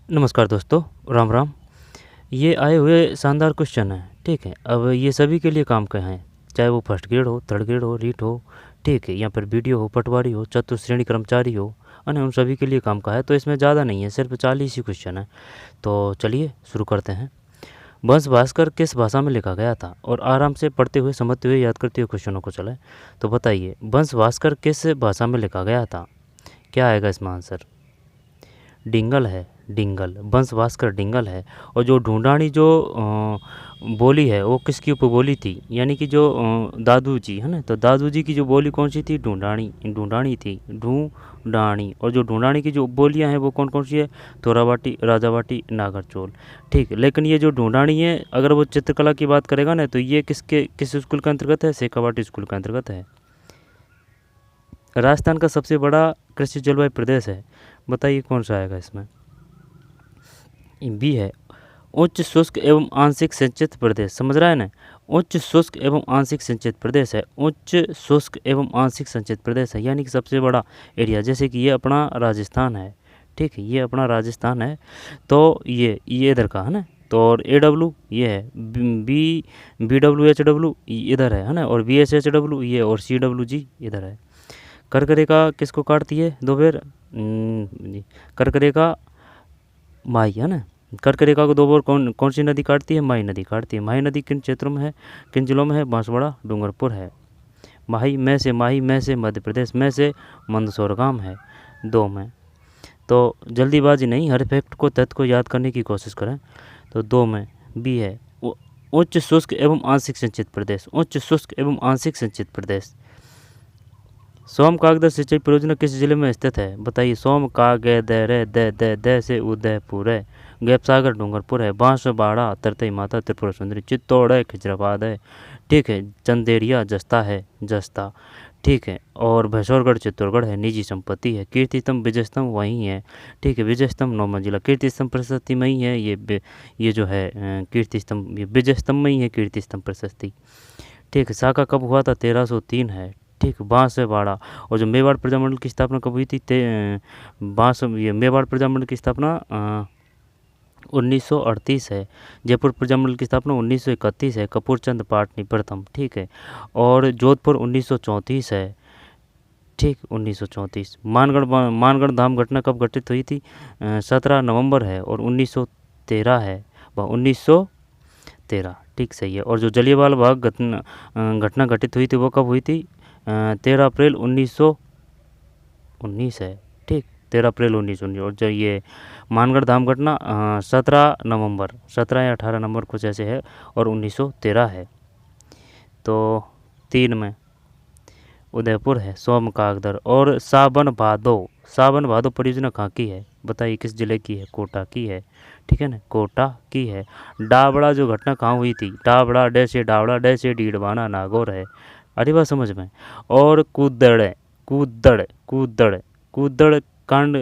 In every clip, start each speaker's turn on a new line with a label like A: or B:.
A: नमस्कार दोस्तों, राम राम। ये आए हुए शानदार क्वेश्चन हैं, ठीक है। अब ये सभी के लिए काम के हैं, चाहे वो फर्स्ट ग्रेड हो, थर्ड ग्रेड हो, रीट हो, ठीक है, या फिर बीडीओ हो, पटवारी हो, चतुर्थ श्रेणी कर्मचारी हो, अन्य उन सभी के लिए काम का है। तो इसमें ज़्यादा नहीं है, सिर्फ 40 ही क्वेश्चन है। तो चलिए शुरू करते हैं। वंश भास्कर किस भाषा में लिखा गया था? और आराम से पढ़ते हुए, समझते हुए, याद करते हुए क्वेश्चनों को चलाएं। तो बताइए, वंश भास्कर किस भाषा में लिखा गया था? क्या आएगा इसमें आंसर? डिंगल है, डिंगल। वंश भास्कर डिंगल है। और जो ढूंढानी जो बोली है वो किसकी उपबोली थी? यानी कि जो दादू जी है ना, तो दादू जी की जो बोली कौन सी थी? ढूंढानी, ढूंढानी थी, ढूंढानी। और जो ढूंढानी की जो उपबोलियाँ हैं वो कौन कौन सी है? तोराबाटी, राजाबाटी, नागरचोल, ठीक। लेकिन ये जो ढूंढानी है, अगर वो चित्रकला की बात करेगा ना, तो ये किस स्कूल के अंतर्गत है? शेखावाटी स्कूल के अंतर्गत है। राजस्थान का सबसे बड़ा कृषि जलवायु प्रदेश है, बताइए कौन सा आएगा इसमें? बी है, उच्च शुष्क एवं आंशिक सिंचित प्रदेश। समझ रहा है ना? उच्च शुष्क एवं आंशिक सिंचित प्रदेश है, उच्च शुष्क एवं आंशिक सिंचित प्रदेश है, यानी कि सबसे बड़ा एरिया। जैसे कि ये अपना राजस्थान है, ठीक है, ये अपना राजस्थान है। तो ये इधर का है ना। तो और AW ये है, BWHW इधर है ना, और BSHW ये, और CWG इधर है। कर्क रेखा किसको काटती है दो बार? कर्क रेखा माही है ना। कर्क रेखा को दो बार कौन कौन सी नदी काटती है? माही नदी काटती है। माही नदी किन क्षेत्रों में है, किन जिलों में है? बांसवाड़ा, डूंगरपुर है। माही में से मध्य प्रदेश, में से मंदसौर गांव है, दो में। तो जल्दीबाजी नहीं, हर फैक्ट को, तथ्य को याद करने की कोशिश करें। तो दो में बी है, उच्च शुष्क एवं आंशिक सिंचित प्रदेश, उच्च शुष्क एवं आंशिक सिंचित प्रदेश। सोम कागद सिंचाई परियोजना किस जिले में स्थित है? बताइए। सोम द से उदयपुर है, गैपसागर डूंगरपुर है, बांसवाड़ा तरतई माता त्रिपुरा सुंदरी, चित्तौड़ है, खिजराबाद है, ठीक है, चंदेरिया जस्ता है, जस्ता, ठीक है, और भैंसौरगढ़ चित्तौड़गढ़ है, निजी संपत्ति है। कीर्ति स्तंभ विजय स्तंभ वहीं है, ठीक है, विजय स्तंभ 9 मंजिला, कीर्ति स्तंभ प्रशस्ति में ही है ये जो है कीर्ति स्तंभ, ये विजय स्तंभ में ही है कीर्ति स्तंभ प्रशस्ति, ठीक है। शाखा कब हुआ था? 1303 है, ठीक। बांसवाड़ा। और जो मेवाड़ प्रजामंडल की स्थापना कब हुई थी? ये मेवाड़ प्रजामंडल की स्थापना 1938 है। जयपुर प्रजामंडल की स्थापना 1931 है, कपूरचंद पाटनी प्रथम, ठीक है। और जोधपुर 1934 है, ठीक, 1934। मानगढ़ धाम घटना कब घटित हुई थी? 17 नवंबर है, और 1913 है, वह 1913, ठीक, सही है। और जो जलियांवाला बाग घटना घटित हुई थी वो कब हुई थी? 13 अप्रैल 1919 है, ठीक, 13 अप्रैल 1919। और जो ये मानगढ़ धाम घटना 17 नवंबर, 17 या 18 नवंबर कुछ ऐसे है, और 1913 है। तो 3 में उदयपुर है, सोम कागदर। और सावन भादो परियोजना कहाँ की है? बताइए किस जिले की है? कोटा की है, ठीक है ना, कोटा की है। डाबड़ा जो घटना कहाँ हुई थी? डाबड़ा डे से डीडवाना नागौर है। अरे बात समझ में। और कूदड़ कांड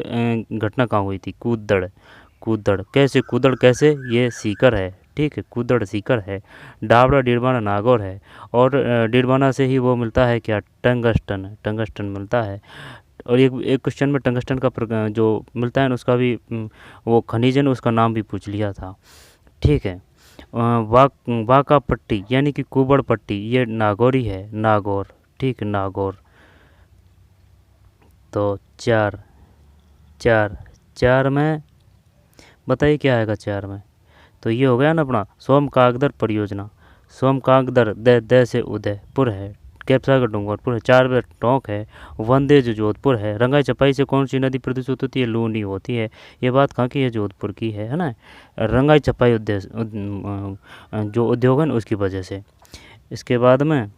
A: घटना कहाँ हुई थी? कूदड़ कैसे? ये सीकर है, ठीक है, कूदड़ सीकर है। डाबड़ा डीडवाना नागौर है। और डीडवाना से ही वो मिलता है क्या? टंगस्टन मिलता है। और एक क्वेश्चन में टंगस्टन का जो मिलता है ना, उसका भी वो खनिज है ना, उसका नाम भी पूछ लिया था, ठीक है। वाका पट्टी यानी कि कुबड़ पट्टी, ये नागौरी है, नागौर, ठीक, नागौर। तो चार में बताइए क्या आएगा 4 में? तो ये हो गया ना अपना सोम कागदर परियोजना। सोम कागदर द से उदयपुर है, कैपसागर डूंगरपुर है, 4 में टोंक है, वंदे जो जोधपुर है। रंगाई चपाई से कौन सी नदी प्रदूषित होती है? लूनी होती है। ये बात कहाँ की है? जोधपुर की है ना। रंगाई चपाई जो उद्योग है ना, उसकी वजह से। इसके बाद में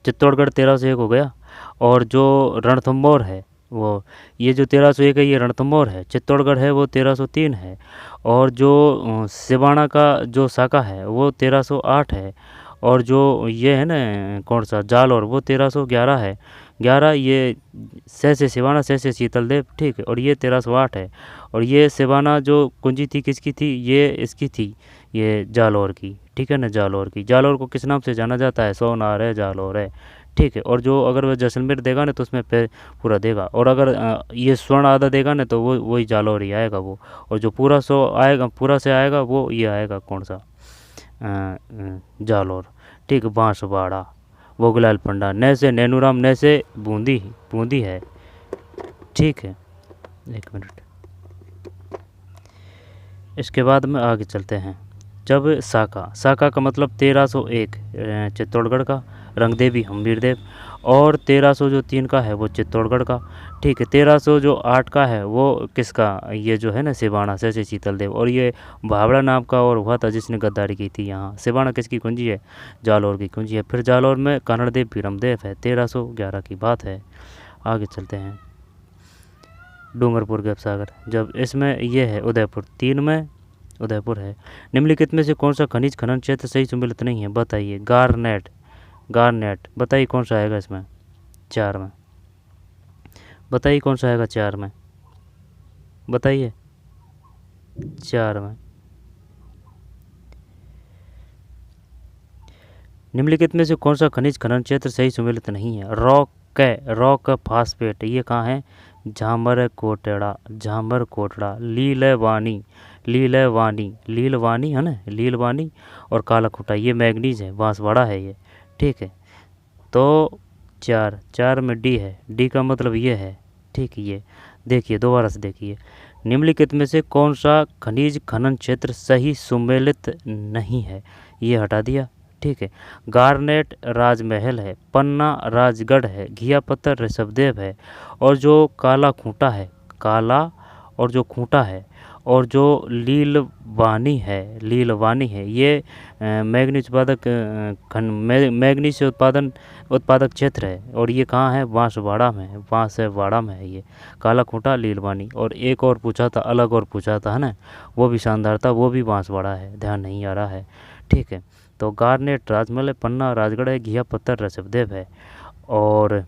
A: चित्तौड़गढ़ 1301 हो गया। और जो रणथंभौर है वो, ये जो 1301 है ये रणथंभौर है। चित्तौड़गढ़ है वो 1303 है। और जो सिवाना का जो शाखा है वो 1308 है। और जो ये है ना कौन सा जालौर, वो 1311 है। 11 ये से सिवाना से शीतल देव, ठीक है। और ये 1308 है। और ये सिवाना जो कुंजी थी किसकी थी? ये इसकी थी, ये जालौर की, ठीक है ना, जालौर की। जालौर को किस नाम से जाना जाता है? सोनार है, जालौर है, ठीक है। और जो अगर वह जैसलमेर देगा ना तो उसमें पूरा देगा, और अगर ये स्वर्ण आधा देगा ना तो वो वही जालौर ही आएगा वो। और जो पूरा सो आएगा, पूरा से आएगा वो ये आएगा कौन सा, जालौर। ठीक, बांसवाड़ा, भोगलाल पंडा, न से नैनूराम, न से बूंदी, बूंदी है। ठीक है, एक मिनट। इसके बाद में आगे चलते हैं। जब साका, साका का मतलब 1301 चित्तौड़गढ़ का, रंगदेवी हम्बीर देव। और 1303 का है वो चित्तौड़गढ़ का। ठीक है, 1308 का है वो किसका, ये जो है ना सिवाना से शीतल देव। और ये भावड़ा नाम का और हुआ था जिसने गद्दारी की थी यहाँ। सिवाना किसकी कुंजी है, जालौर की कुंजी है। फिर जालौर में कन्नड़देव भीरमदेव है, 1311 की बात है। आगे चलते हैं। डूंगरपुर गैपसागर, जब इसमें ये है उदयपुर, 3 में उदयपुर है। निम्नलिखित में से कौन सा खनिज खनन क्षेत्र सही सम्मिलित नहीं है, बताइए। गारनेट, गारनेट बताइए कौन सा आएगा इसमें, 4 में। बताइए कौन सा आएगा 4 में, बताइए 4 में। निम्नलिखित में से कौन सा खनिज खनन क्षेत्र सही सम्मिलित नहीं है, रॉक फास्फेट, ये कहाँ है, झामर कोटड़ा, झामर कोटड़ा। लीलवानी, लीलवानी, लीलवानी है ना, लीलवानी। और काला खूटा, ये मैग्नीज है, बांसवाड़ा है ये। ठीक है, तो 4 में डी है, डी का मतलब ये है। ठीक है, ये देखिए दोबारा से देखिए। निम्नलिखित में से कौन सा खनिज खनन क्षेत्र सही सुमेलित नहीं है, ये हटा दिया। ठीक है, गारनेट राजमहल है, पन्ना राजगढ़ है, घिया पत्थर ऋषभदेव है। और जो काला खूंटा है, काला और जो खूंटा है, और जो लीलवानी है, लीलवानी है, ये मैग्नीज उत्पादक मैग्नीज उत्पादक क्षेत्र है। और ये कहाँ है, बांसवाड़ा में है, बांसवाड़ा में है ये। काला खूंटा, लीलवानी। और एक और पूछा था, अलग और पूछा था है ना, वो भी शानदार था, वो भी बांसवाड़ा है, ध्यान नहीं आ रहा है। ठीक है, तो गारनेट राजमहल है, पन्ना राजगढ़ है, घिया पत्थर ऋषभदेव है। और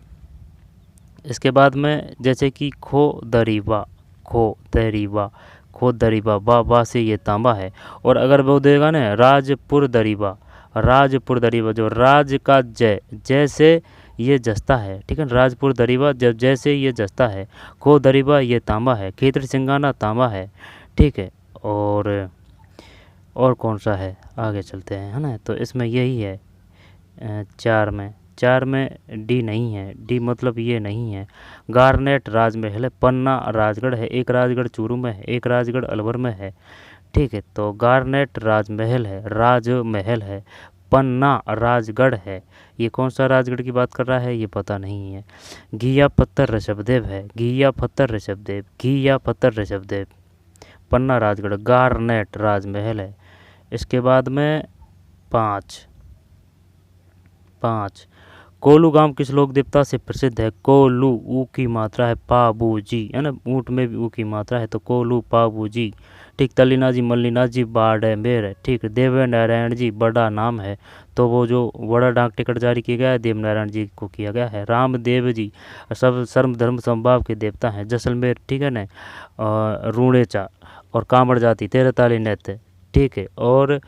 A: इसके बाद में जैसे कि खो दरीबा, खो दरीबा, खो दरीबा, बा से ये तांबा है। और अगर वो देगा ना राजपुर दरीबा, राजपुर दरीबा, जो राज का जय, जैसे ये जस्ता है। ठीक है, राजपुर दरीबा जब जैसे ये जस्ता है। खो दरीबा ये तांबा है, खेतर सिंगाना तांबा है। ठीक है, और कौन सा है, आगे चलते हैं है ना। तो इसमें यही है 4 में डी नहीं है, डी मतलब ये नहीं है। गारनेट राजमहल है, पन्ना राजगढ़ है, एक राजगढ़ चूरू में है, एक राजगढ़ अलवर में है। ठीक है, तो गारनेट राजमहल है, राजमहल है, पन्ना राजगढ़ है। ये कौन सा राजगढ़ की बात कर रहा है ये पता नहीं है। घिया पत्थर ऋषभदेव है, घिया पत्थर ऋषभदेव, घिया पत्थर ऋषभदेव, पन्ना राजगढ़, गारनेट राजमहल है। इसके बाद में 5 कोलू गांव किस लोक देवता से प्रसिद्ध है, कोलू, ऊ की मात्रा है पाबूजी है ना, ऊँट में भी ऊ की मात्रा है, तो कोलू पाबूजी। ठीक, तल्लीनाथ जी, मल्लीनाथ जी बाड़मेर है। ठीक, देव नारायण जी बड़ा नाम है, तो वो जो बड़ा डाक टिकट जारी किया गया है देव नारायण जी को किया गया है। रामदेव जी सब सर्व धर्म समभाव के देवता हैं, जैसलमेर। ठीक है ना, रूणेचा और कांवड़ जाति, 13 ताली नृत्य। ठीक है, और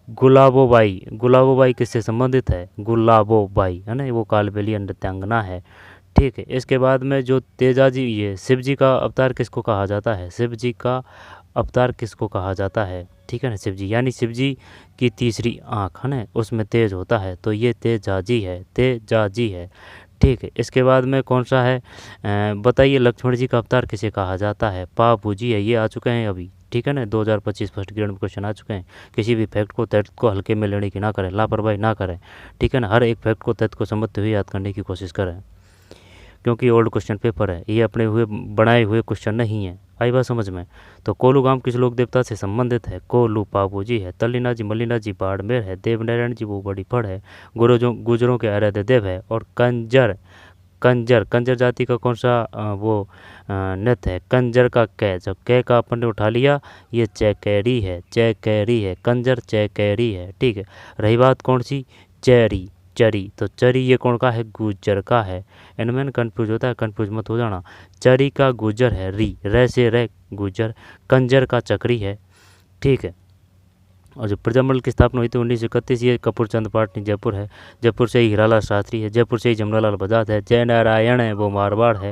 A: गुलाबोबाई, गुलाबोबाई किससे संबंधित है, गुलाबोबाई है ना, वो कालबेलिया नृत्यांगना है। ठीक है, इसके बाद में जो तेजाजी, ये शिव जी का अवतार किसको कहा जाता है, शिव जी का अवतार किसको कहा जाता है। ठीक है ना, शिव जी, यानी शिव जी की तीसरी आँख है ना, उसमें तेज होता है, तो ये तेजाजी है, तेजाजी है। ठीक है, इसके बाद में कौन सा है, बताइए लक्ष्मण जी का अवतार किसे कहा जाता है, पापूजी है। ये आ चुके हैं अभी। ठीक है ना, 2025 फर्स्ट ग्रेड में क्वेश्चन आ चुके हैं। किसी भी फैक्ट को तथ्य को हल्के में लेने की ना करें, लापरवाही ना करें। ठीक है ना, हर एक फैक्ट को तथ्य को समझते हुए याद करने की कोशिश करें, क्योंकि ओल्ड क्वेश्चन पेपर है, ये अपने हुए बनाए हुए क्वेश्चन नहीं है। आई बात समझ में। तो कोलू गांव किस लोक देवता से संबंधित है, कोलू पाबूजी है, तल्लीनाथ जी मल्लीनाथ जी बाड़मेर है, देवनारायण जी वो बड़ी फड़ है, गुजरों के आराध्य देव है। और कंजर जाति का कौन सा वो नृत्य है, कंजर का कै, जब कै का अपन ने उठा लिया ये चैकैरी है, चैकैरी है, कंजर चैकैरी है। ठीक है, रही बात कौन सी, चरी, चरी, तो चरी ये कौन का है, गुज्जर का है। इनमें कन्फ्यूज होता है, कन्फ्यूज मत हो जाना। चरी का गुज्जर है, री रे से रे गुज्जर, कंजर का चक्री है। ठीक है, और जो प्रजामंडल की स्थापना हुई थी 1931, ये कपूर चंद पाटनी जयपुर है। जयपुर से ही हीरालाल शास्त्री है। जयपुर से ही जमनालाल बजाज है। जय नारायण है वो मारवाड़ है,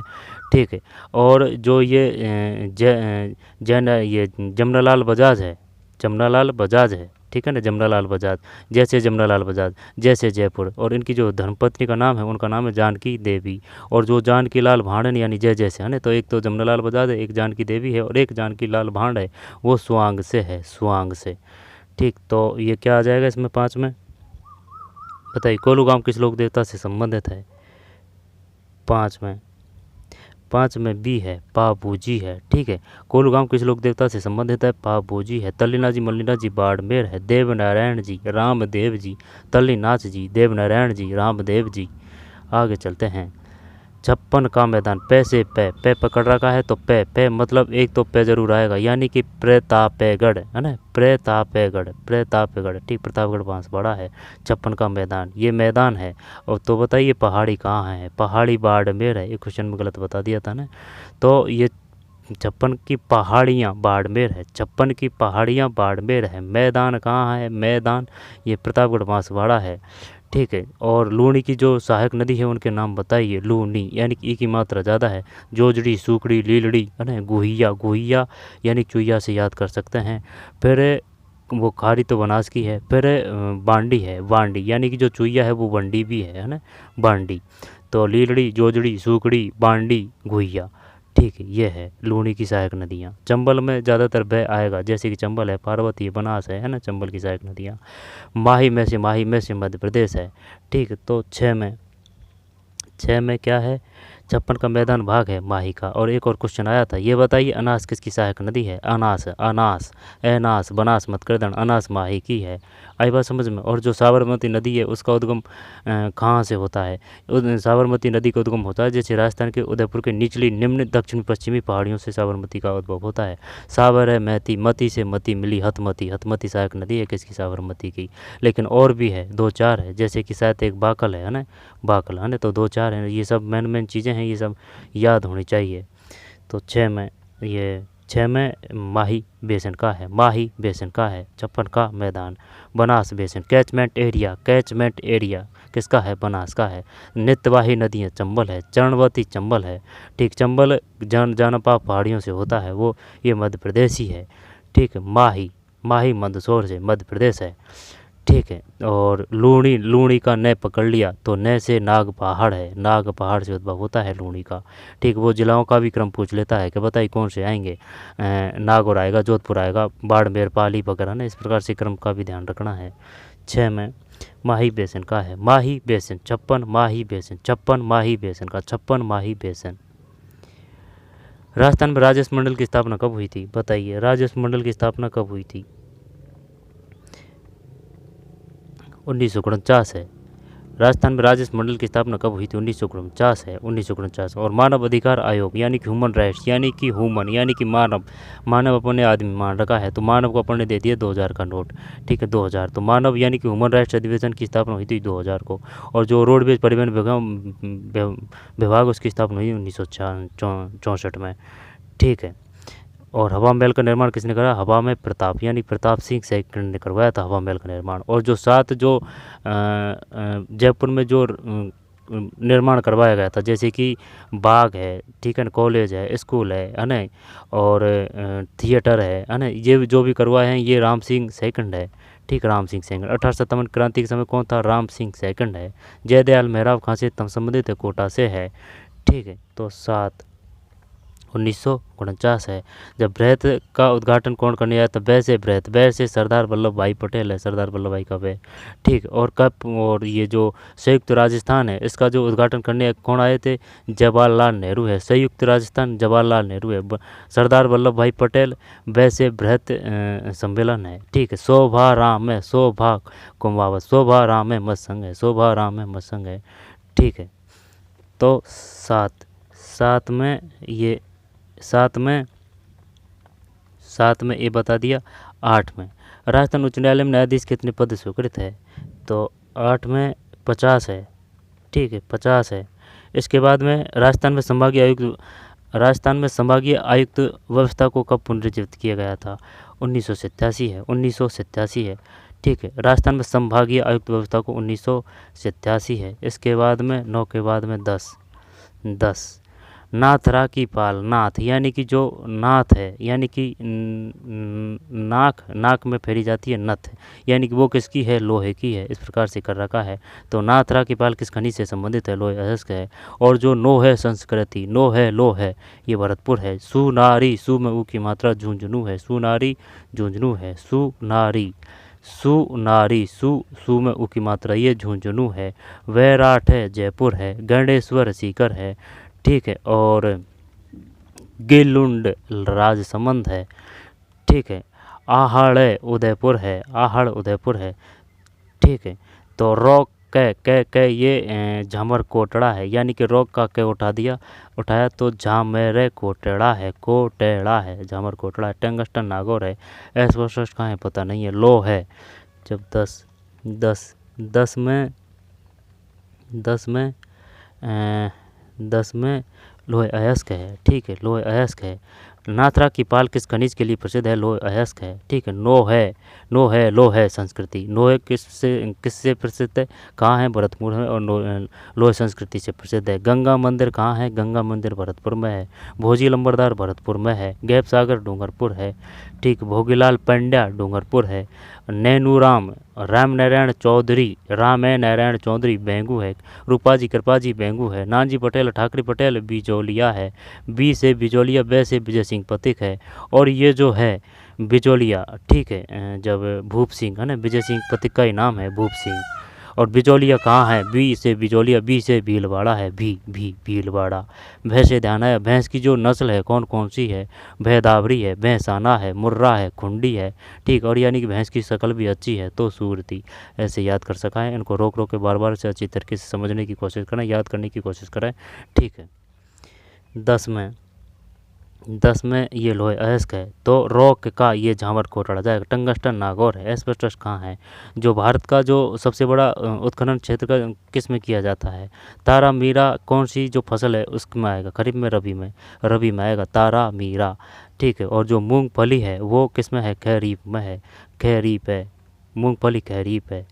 A: ठीक है। और जो ये ये जमनालाल बजाज है, जमनालाल बजाज है, ठीक है ना, जमनालाल बजाज, जैसे जमनालाल बजाज जैसे जयपुर। और इनकी जो धर्मपत्नी का नाम है, उनका नाम है जानकी देवी। और जो जानकी लाल भांडन यानी जय जैसे है ना, तो एक तो जमनालाल बजाज है, एक जानकी देवी है, और एक जानकी लाल भांड है, वो स्वांग से है, स्वांग से, ठीक। तो ये क्या आ जाएगा इसमें 5 में, बताइए। कोलू गांव किस लोक देवता से संबंधित है? 5 में बी है, पाबूजी है, ठीक है। कोलू गांव किस लोक देवता से संबंधित है? पाबूजी है। तल्लीनाथ जी, मल्लीनाथ जी बाड़मेर है। देवनारायण जी, रामदेव जी, तल्लीनाथ जी, देवनारायण जी, रामदेव जी। आगे चलते हैं। 56 का मैदान, पै से पे पकड़ रखा है तो पे मतलब एक तो पे जरूर आएगा, यानी कि प्रतापगढ़ है ना, प्रतापगढ़, ठीक। प्रतापगढ़ बांसवाड़ा है। 56 का मैदान, ये मैदान है। और तो बताइए पहाड़ी कहाँ है? पहाड़ी बाड़मेर है। एक क्वेश्चन में गलत बता दिया था ना। तो ये 56 की पहाड़ियाँ बाड़मेर है, 56 की पहाड़ियाँ बाड़मेर है। मैदान कहाँ है? मैदान ये प्रतापगढ़ बांसवाड़ा है, ठीक है। और लूणी की जो सहायक नदी है उनके नाम बताइए। लूणी यानी कि ई की मात्रा ज़्यादा है। जोजड़ी, सूकड़ी, लीलड़ी है ना, गुहिया, गुहिया यानी चुईया से याद कर सकते हैं। फिर वो खारी तो बनास की है। फिर बांडी है, बांडी यानी कि जो चुईया है वो बंडी भी है ना, बांडी। तो लीलड़ी, जोजड़ी, सूकड़ी, बांडी, गुहिया, ठीक है। ये है लूणी की सहायक नदियाँ। चंबल में ज़्यादातर बह आएगा, जैसे कि चंबल है, पार्वती, बनास है ना, चंबल की सहायक नदियाँ। माही में से मध्य प्रदेश है, ठीक। तो 6 में क्या है? 56 का मैदान भाग है माही का। और एक और क्वेश्चन आया था, ये बताइए अनास किसकी सहायक नदी है? अनास, अनास, एनास, बनास मत कर देना, अनास माही की है। आई बात समझ में। और जो साबरमती नदी है उसका उद्गम कहाँ से होता है? साबरमती नदी का उद्गम होता है जैसे राजस्थान के उदयपुर के निचली निम्न दक्षिण पश्चिमी पहाड़ियों से साबरमती का उद्भव होता है। साबर है महती, मती से मती मिली हथमती, हथमती सहायक नदी है किसकी? साबरमती की। लेकिन और भी है, 2-4 है, जैसे कि शायद एक बाकल है ना, बाकल है ना। तो 2-4 है। ये सब मेन चीज़ें हैं, ये सब याद होनी चाहिए। तो 6 में माही बेसिन का है, माही बेसिन का है। 56 का मैदान। बनास बेसिन, कैचमेंट एरिया किसका है? बनास का है। नित्यवाही नदियाँ, चंबल है, चरणवती चंबल है, ठीक। चंबल जानपा पहाड़ियों से होता है वो, ये मध्य प्रदेश ही है, ठीक। माही मंदसौर से मध्य प्रदेश है, ठीक है। और लूणी का न पकड़ लिया तो न से नाग पहाड़ है, नाग पहाड़ से उद्भव होता है लूणी का, ठीक। वो जिलाओं का भी क्रम पूछ लेता है कि बताइए कौन से आएंगे। नागौर आएगा, जोधपुर आएगा, बाड़मेर, पाली वगैरह ना, इस प्रकार से क्रम का भी ध्यान रखना है। 6 में माही बेसिन का है, माही बेसिन। 56 माही बेसिन, 56 माही बेसिन का, 56 माही बेसिन। राजस्थान में राजस्व मंडल की स्थापना कब हुई थी? बताइए राजस्व मंडल की स्थापना कब हुई थी? 1949 है। राजस्थान में राजस्व मंडल की स्थापना कब हुई थी? 1949 है, 1949। और मानव अधिकार आयोग यानी कि ह्यूमन राइट्स यानी कि मानव अपने आदमी मान रखा है, तो मानव को अपन ने दे दिया 2000 का नोट, ठीक है, 2000। तो मानव यानी कि ह्यूमन राइट्स अधिवेशन की स्थापना हुई थी 2000 को। और जो रोडवेज परिवहन विभाग उसकी स्थापना हुई 1964 में, ठीक है। और हवा महल का निर्माण किसने करा? हवा में प्रताप यानी प्रताप सिंह सेकंड ने करवाया था हवा महल का निर्माण। और जो 7 जो जयपुर में जो निर्माण करवाया गया था, जैसे कि बाग है, ठीक है ना, कॉलेज है, स्कूल है ना, और थिएटर है ना, ये जो भी करवाए हैं ये राम सिंह सेकंड है, ठीक। राम सिंह सेकंड। 1857 क्रांति के समय कौन था? राम सिंह सेकंड है। जयदयाल मेहराब कहाँ से संबंधित है? कोटा से है, ठीक है। तो 7 1949 है। जब बृहत का उद्घाटन कौन करने आया? तो वह से सरदार वल्लभ भाई पटेल है, सरदार वल्लभ भाई का वह, ठीक। और कब? और ये जो संयुक्त राजस्थान है इसका जो उद्घाटन करने कौन आए थे? जवाहरलाल नेहरू है। संयुक्त राजस्थान जवाहरलाल नेहरू है, सरदार वल्लभ भाई पटेल, वैसे बृहत सम्मेलन है, ठीक है। शोभा राम है, शोभा कुमावत, शोभा राम है मत्संग है, शोभा राम है मत्संग है, ठीक है। तो 7 में ये 7 में ये बता दिया। 8 में राजस्थान उच्च न्यायालय में न्यायाधीश कितने पद स्वीकृत है? तो 8 में 50 है, ठीक है, 50 है। इसके बाद में राजस्थान में संभागीय आयुक्त राजस्थान में संभागीय आयुक्त व्यवस्था को कब पुनर्जीवित किया गया था? 1987 है, 1987 है। ठीक है, राजस्थान में संभागीय आयुक्त व्यवस्था को 1987 है। इसके बाद में 9 के बाद में 10 नाथरा की पाल, नाथ यानी कि जो नाथ है, यानी कि नाक में फेरी जाती है नथ, यानी कि वो किसकी है? लोहे की है। इस प्रकार से कर रखा है। तो नाथरा की पाल किस खनिज से संबंधित है? लोहे अयस्क है। और जो नो है संस्कृति, नो है लो है, ये भरतपुर है। सुनारी, सु में ऊ की मात्रा झुंझुनू है, सुनारी झुंझुनू है। सुनारी, सुनारी, सु में ऊ की मात्रा ये झुंझुनू है। वैराट है, जयपुर है। गणेश्वर सीकर है। ठीक है, और गिलुंड राजसमंद है। ठीक है, आहड़ उदयपुर है, आहड़ उदयपुर है। ठीक है, तो रॉक कै ये झामर कोटड़ा है, यानी कि रॉक का कै उठाया तो झामेरे कोटेड़ा है, कोटेड़ा है, झामर कोटड़ा है। टंगस्टन नागौर है। एस्बेस्टस कहाँ है पता नहीं है, लो है। जब 10 में लोहे अयस्क है। ठीक है, लोहे अयस्क है। नाथरा की पाल किस खनिज के लिए प्रसिद्ध है? लोहे अयस्क है। ठीक है, नो है लो है संस्कृति। लोहे किससे प्रसिद्ध है? कहाँ है? भरतपुर में। और लोहे संस्कृति से प्रसिद्ध है। गंगा मंदिर कहाँ है? गंगा मंदिर भरतपुर में है। भोजी लंबरदार भरतपुर में है। गैप सागर डूंगरपुर है। ठीक, भोगीलाल पंड्या डूंगरपुर है। नैनूराम राम नारायण चौधरी बेंगू है। रूपाजी कृपाजी बेंगू है। नानजी पटेल ठाकरे पटेल बिजोलिया है। बी से बिजोलिया, बै से विजय सिंह पथिक है। और ये जो है बिजोलिया, ठीक है, जब भूप सिंह है ना, विजय सिंह पथिक का ही नाम है भूप सिंह। और बिजोलिया कहाँ है? बी से बिजोलिया, बी से भीलवाड़ा है। भीलवाड़ा। भैंस से ध्यान आया। भैंस की जो नस्ल है कौन कौन सी है? भैदावरी है, भैंसाना है, मुर्रा है, खुंडी है। ठीक, और यानी कि भैंस की शक्ल भी अच्छी है तो सूरती। ऐसे याद कर सका है। इनको रोक के बार बार से अच्छी तरीके से समझने की कोशिश करें, याद करने की कोशिश करें। ठीक है, 10 में ये लोहे अयस्क है। तो रॉक का ये झामर कोटड़ा जाएगा। टंगस्टन नागौर है। एस्बेस्टस कहाँ है? जो भारत का जो सबसे बड़ा उत्खनन क्षेत्र का किस में किया जाता है? तारा मीरा कौन सी जो फसल है उसमें आएगा? खरीफ में, रबी में आएगा तारा मीरा। ठीक है, और जो मूंगफली है वो किस में है? खरीफ में है। खरीफ है, मूंगफली खरीफ है।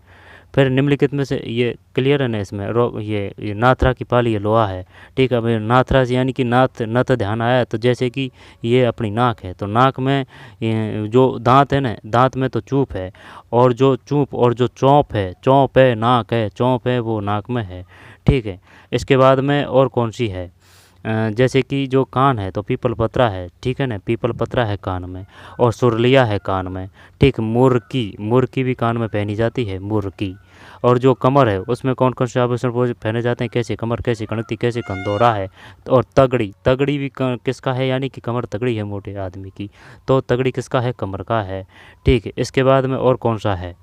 A: फिर निम्नलिखित में से ये क्लियर है ना? इसमें ये नाथरा की पाल ये लोहा है। ठीक है, भाई नाथरा से यानी कि नथ ध्यान आया तो जैसे कि ये अपनी नाक है, तो नाक में जो दांत है ना, दांत में तो चूप है। और जो चूप और जो चौंप है नाक है, चौंप है वो नाक में है। ठीक है, इसके बाद में और कौन सी है? जैसे कि जो कान है तो पीपल पत्रा है। ठीक है ना, पीपल पत्रा है कान में। और सुरलिया है कान में। ठीक, मुर्की भी कान में पहनी जाती है, मुर्की। और जो कमर है उसमें कौन कौन से आभूषण पहने जाते हैं? कैसे कमर, कैसे कणती, कैसे कंदोरा है। और तगड़ी भी किसका है? यानी कि कमर तगड़ी है मोटे आदमी की, तो तगड़ी किसका है? कमर का है। ठीक है, इसके बाद में और कौन सा है?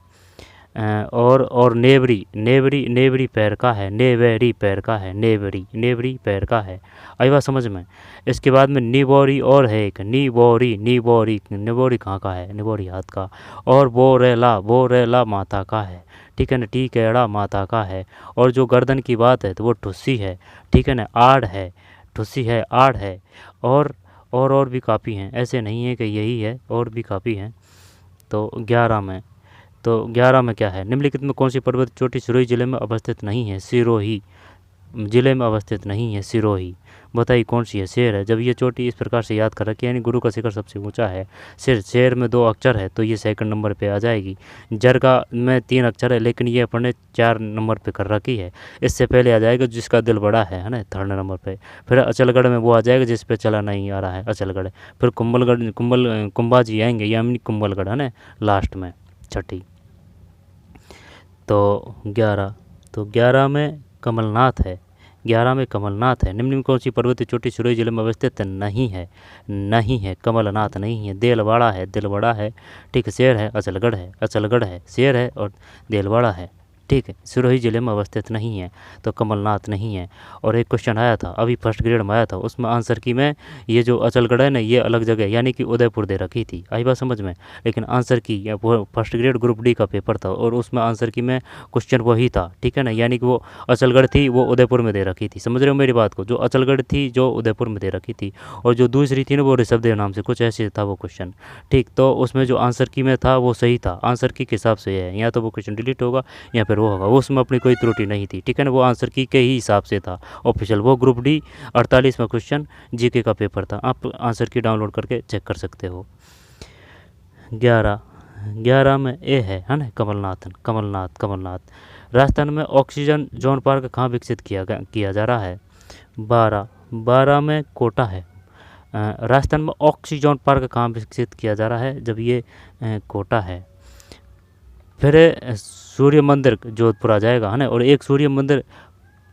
A: और नेवरी पैर का है। नेवेरी पैर का है। नेवरी पैर का है। आई बात समझ में? इसके बाद में निबोरी और है एक, निबोरी कहाँ का है? निबोरी हाथ का। और बोरेला माता का है। ठीक है ना, टीकेड़ा माता का है। और जो गर्दन की बात है तो वो ठुस्सी है। ठीक है ना, आड़ है, ठुस्सी है, आड़ है। और भी काफ़ी हैं, ऐसे नहीं है कि यही है, और भी काफ़ी हैं। तो 11 में क्या है? निम्नलिखित में कौन सी पर्वत चोटी सिरोही जिले में अवस्थित नहीं है? सिरोही जिले में अवस्थित नहीं है, सिरोही। बताइए कौन सी है? शेर है। जब ये चोटी इस प्रकार से याद कर रखी है, यानी गुरु का शिखर सबसे ऊंचा है। शेर में 2 अक्षर है तो ये सेकंड नंबर पे आ जाएगी। जरगा में 3 अक्षर है लेकिन ये अपने 4 नंबर पे कर रखी है। इससे पहले आ जाएगा जिसका दिल बड़ा है ना, 3rd नंबर पे। फिर अचलगढ़ में वो आ जाएगा जिस पे चला नहीं आ रहा है, अचलगढ़। फिर कुंभाजी आएंगे, यानी कुंभलगढ़ है ना लास्ट में, छठी। तो 11 में कमलनाथ है। 11 में कमलनाथ है। निम्न में कौन सी पर्वतीय चोटी सिरोही जिले में अवस्थित नहीं है, कमलनाथ नहीं है। दिलवाड़ा है। ठीक, शेर है, अचलगढ़ है, शेर है और दिलवाड़ा है। ठीक है, सिरोही जिले में अवस्थित नहीं है, तो कमलनाथ नहीं है। और एक क्वेश्चन आया था अभी फर्स्ट ग्रेड में आया था, उसमें आंसर की में ये जो अचलगढ़ है ना ये अलग जगह यानी कि उदयपुर दे रखी थी, आई बात समझ में। लेकिन आंसर की वो फर्स्ट ग्रेड ग्रुप डी का पेपर था और उसमें आंसर की में क्वेश्चन वही था, ठीक है ना, यानी कि वो अचलगढ़ थी वो उदयपुर में दे रखी थी, समझ रहे हो मेरी बात को। जो अचलगढ़ थी जो उदयपुर में दे रखी थी, और जो दूसरी थी ना वो ऋषभदेव नाम से कुछ ऐसे था वो क्वेश्चन, ठीक। तो उसमें जो आंसर की में था वो सही था, आंसर की के हिसाब से है, या तो वो क्वेश्चन डिलीट होगा या फिर वो होगा, उसमें अपनी कोई त्रुटि नहीं थी, ठीक है ना, वो आंसर की के ही हिसाब से था ऑफिशियल। वो ग्रुप डी 48वां क्वेश्चन जीके का पेपर था, आप आंसर की डाउनलोड करके चेक कर सकते हो। 11 में ए है ना, कमलनाथ। राजस्थान में ऑक्सीजन जोन पार्क कहाँ विकसित किया जा रहा है? 12 में कोटा है। राजस्थान में ऑक्सीजन पार्क कहाँ विकसित किया जा रहा है? जब ये कोटा है। फिर सूर्य मंदिर जोधपुर आ जाएगा, है ना। और एक सूर्य मंदिर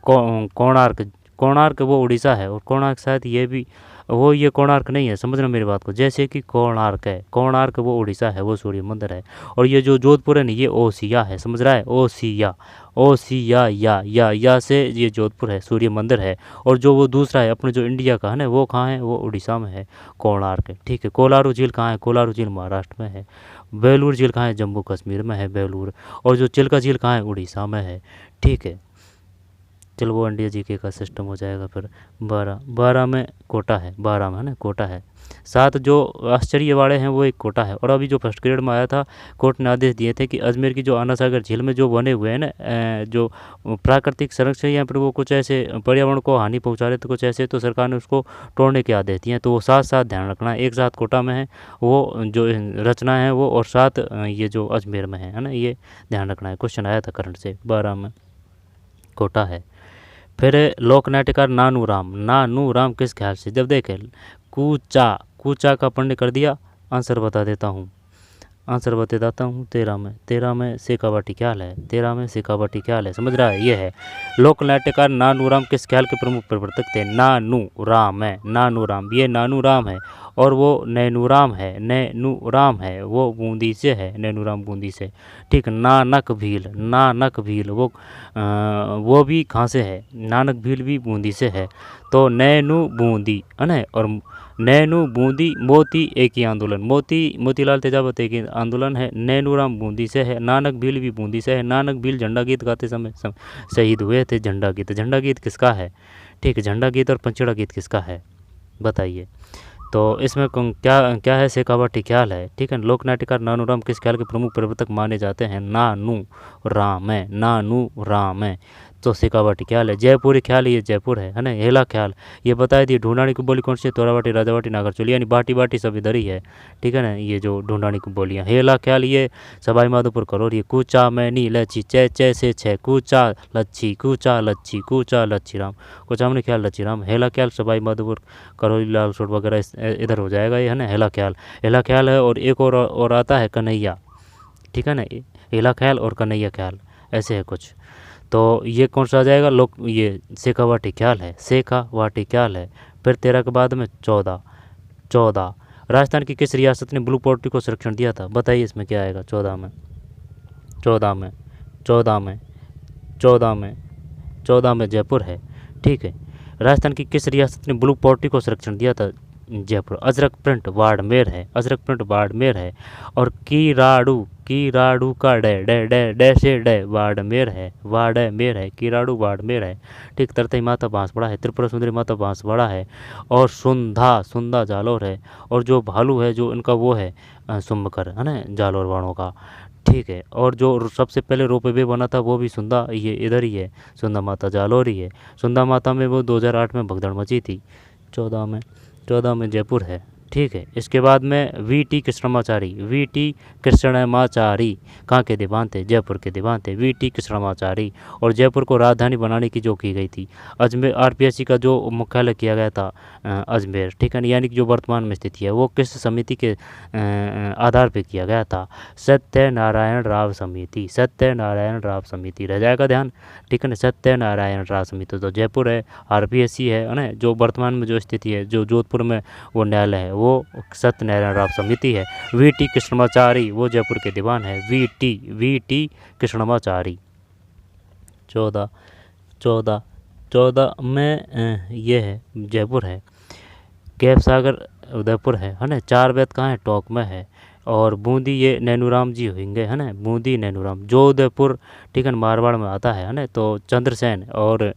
A: कोणार्क वो उड़ीसा है, और कोणार्क शायद ये भी वो ये कोणार्क नहीं है, समझना मेरी बात को। जैसे कि कोणार्क है, कोणार्क वो उड़ीसा है, वो सूर्य मंदिर है। और ये जो जोधपुर है ना ये ओसिया है, समझ रहा है, ओसिया या से ये जोधपुर है, सूर्य मंदिर है। और जो वो दूसरा है अपने जो इंडिया का है ना वो कहाँ है? वो उड़ीसा में है, कोणार्क, ठीक है। कोलारू झील कहाँ है? कोलारू झील महाराष्ट्र में है। बेलूर झील कहाँ है? जम्मू कश्मीर में है बेलूर। और जो चिल्का झील कहाँ है? उड़ीसा में है, ठीक है। चलो वो इंडिया जीके का सिस्टम हो जाएगा। फिर 12 में कोटा है, 12 में है ना कोटा है। 7 जो आश्चर्य वाले हैं वो एक कोटा है। और अभी जो फर्स्ट ग्रेड में आया था कोर्ट ने आदेश दिए थे कि अजमेर की जो आना सागर झील में जो बने हुए हैं ना जो प्राकृतिक संरक्षण या फिर वो कुछ ऐसे पर्यावरण को हानि पहुंचा रहे थे कुछ ऐसे, तो सरकार ने उसको तोड़ने के आदेश दिए। तो वो साथ साथ ध्यान रखना है, एक साथ कोटा में है वो जो रचना है वो, और साथ ये जो अजमेर में है ना, ये ध्यान रखना है। क्वेश्चन आया था करंट से, 12 में कोटा है। फिर लोक नाट्यकार नानू राम किस ख्याल से? जब देखे कूचा का पढ़ने कर दिया, आंसर बता देता हूँ 13 में शेखावाटी ख्याल है, 13 में शेखावाटी ख्याल है, समझ रहा है। ये है लोक नाट्यकार नानू राम किस ख्याल के प्रमुख प्रवर्तक थे? नानू राम, ये नानू राम है। और वो नैनू राम है, वो बूंदी से है, नैनू राम बूंदी से, ठीक। नानक भील वो भी कहाँ से है? नानक भील भी बूंदी से है। तो नैनू बूंदी है ना, और नैनू बूंदी मोती एक ही आंदोलन, मोतीलाल तेजावत एक ही आंदोलन है। नैनू राम बूंदी से है, नानक भील भी बूंदी से है। नानक भील झंडा गीत गाते समय शहीद हुए थे। झंडा गीत किसका है? ठीक है, झंडा गीत और पंचड़ा गीत किसका है बताइए। तो इसमें क्या है? शेखावाटी ख्याल है, ठीक है। लोक नाट्यकार नानू राम किस ख्याल के प्रमुख प्रवर्तक माने जाते हैं? नानू राम है, तो शेखावाटी ख्याल है। जयपुरी ख्याल ये जयपुर है ना। हेला ख्याल ये बता दिए। ढूंढानी की बोली कौन सी? तोरावाटी, राजावाटी, नागरचोली, यानी बाटी सब इधर ही है, ठीक है ना। ये जो ढूंढानी की बोलियाँ, हेला ख्याल ये सवाई माधोपुर करोर। ये कूचा मैनी लच्छी चे से छः, कूचा लच्छी राम, कूचा मैनी ख्याल लच्छी राम। हेला ख्याल सवाई माधोपुर करौली लालसोट वगैरह इधर हो जाएगा ये, है ना। हेला ख्याल है। और एक और आता है कन्हैया, ठीक है ना। हेला ख्याल और कन्हैया ख्याल ऐसे है कुछ। तो ये कौन सा आ जाएगा? ये शेखावाटी ख्याल है। फिर 13 के बाद में 14 राजस्थान की किस रियासत ने ब्लू पोल्ट्री को संरक्षण दिया था? बताइए इसमें क्या आएगा? 14 में जयपुर है, ठीक है। राजस्थान की किस रियासत ने ब्लू पोल्ट्री को संरक्षण दिया था? जयपुर। अजरक प्रिंट बाड़मेर है। और कीराड़ू का डे से डे बाड़मेर है, कीराड़ू बाड़मेर है, ठीक। तरतई माता बांसवाड़ा है, त्रिपुरा सुंदरी माता बांसवाड़ा है। और सुंदा जालोर है। और जो भालू है जो इनका वो है सुम्बकर, है ना, जालोर वालों का, ठीक है। और जो सबसे पहले रोपवे बना था वो भी सुंदा, ये इधर ही है, सुंदा माता जालोर ही है। सुंदा माता में वो 2008 में भगदड़ मची थी। 14 में जयपुर है, ठीक है। इसके बाद में वीटी कृष्णमाचारी कहाँ के दीवान थे? जयपुर के दीवान थे वीटी कृष्णमाचारी। और जयपुर को राजधानी बनाने की जो की गई थी, अजमेर आरपीएससी का जो मुख्यालय किया गया था अजमेर, ठीक है, यानी कि जो वर्तमान में स्थिति है वो किस समिति के आधार पर किया गया था? सत्यनारायण राव समिति रह जाएगा ध्यान, ठीक है ना। सत्यनारायण राव समिति तो जयपुर है, आरपीएससी है ना। जो वर्तमान में जो स्थिति है जो जोधपुर में वो न्यायालय है वो सत्यनारायण राव समिति है। वीटी कृष्णमाचारी वो जयपुर के दीवान है, वीटी कृष्णमाचारी। 14 14 14 में ये है जयपुर है। कैफ सागर उदयपुर है ना। 4 वैद कहाँ है, टोंक में है। और बूंदी ये नैनूराम जी होंगे है ना, बूंदी नैनूराम। जो उदयपुर ठीक है मारवाड़ में आता है ना। तो चंद्रसेन और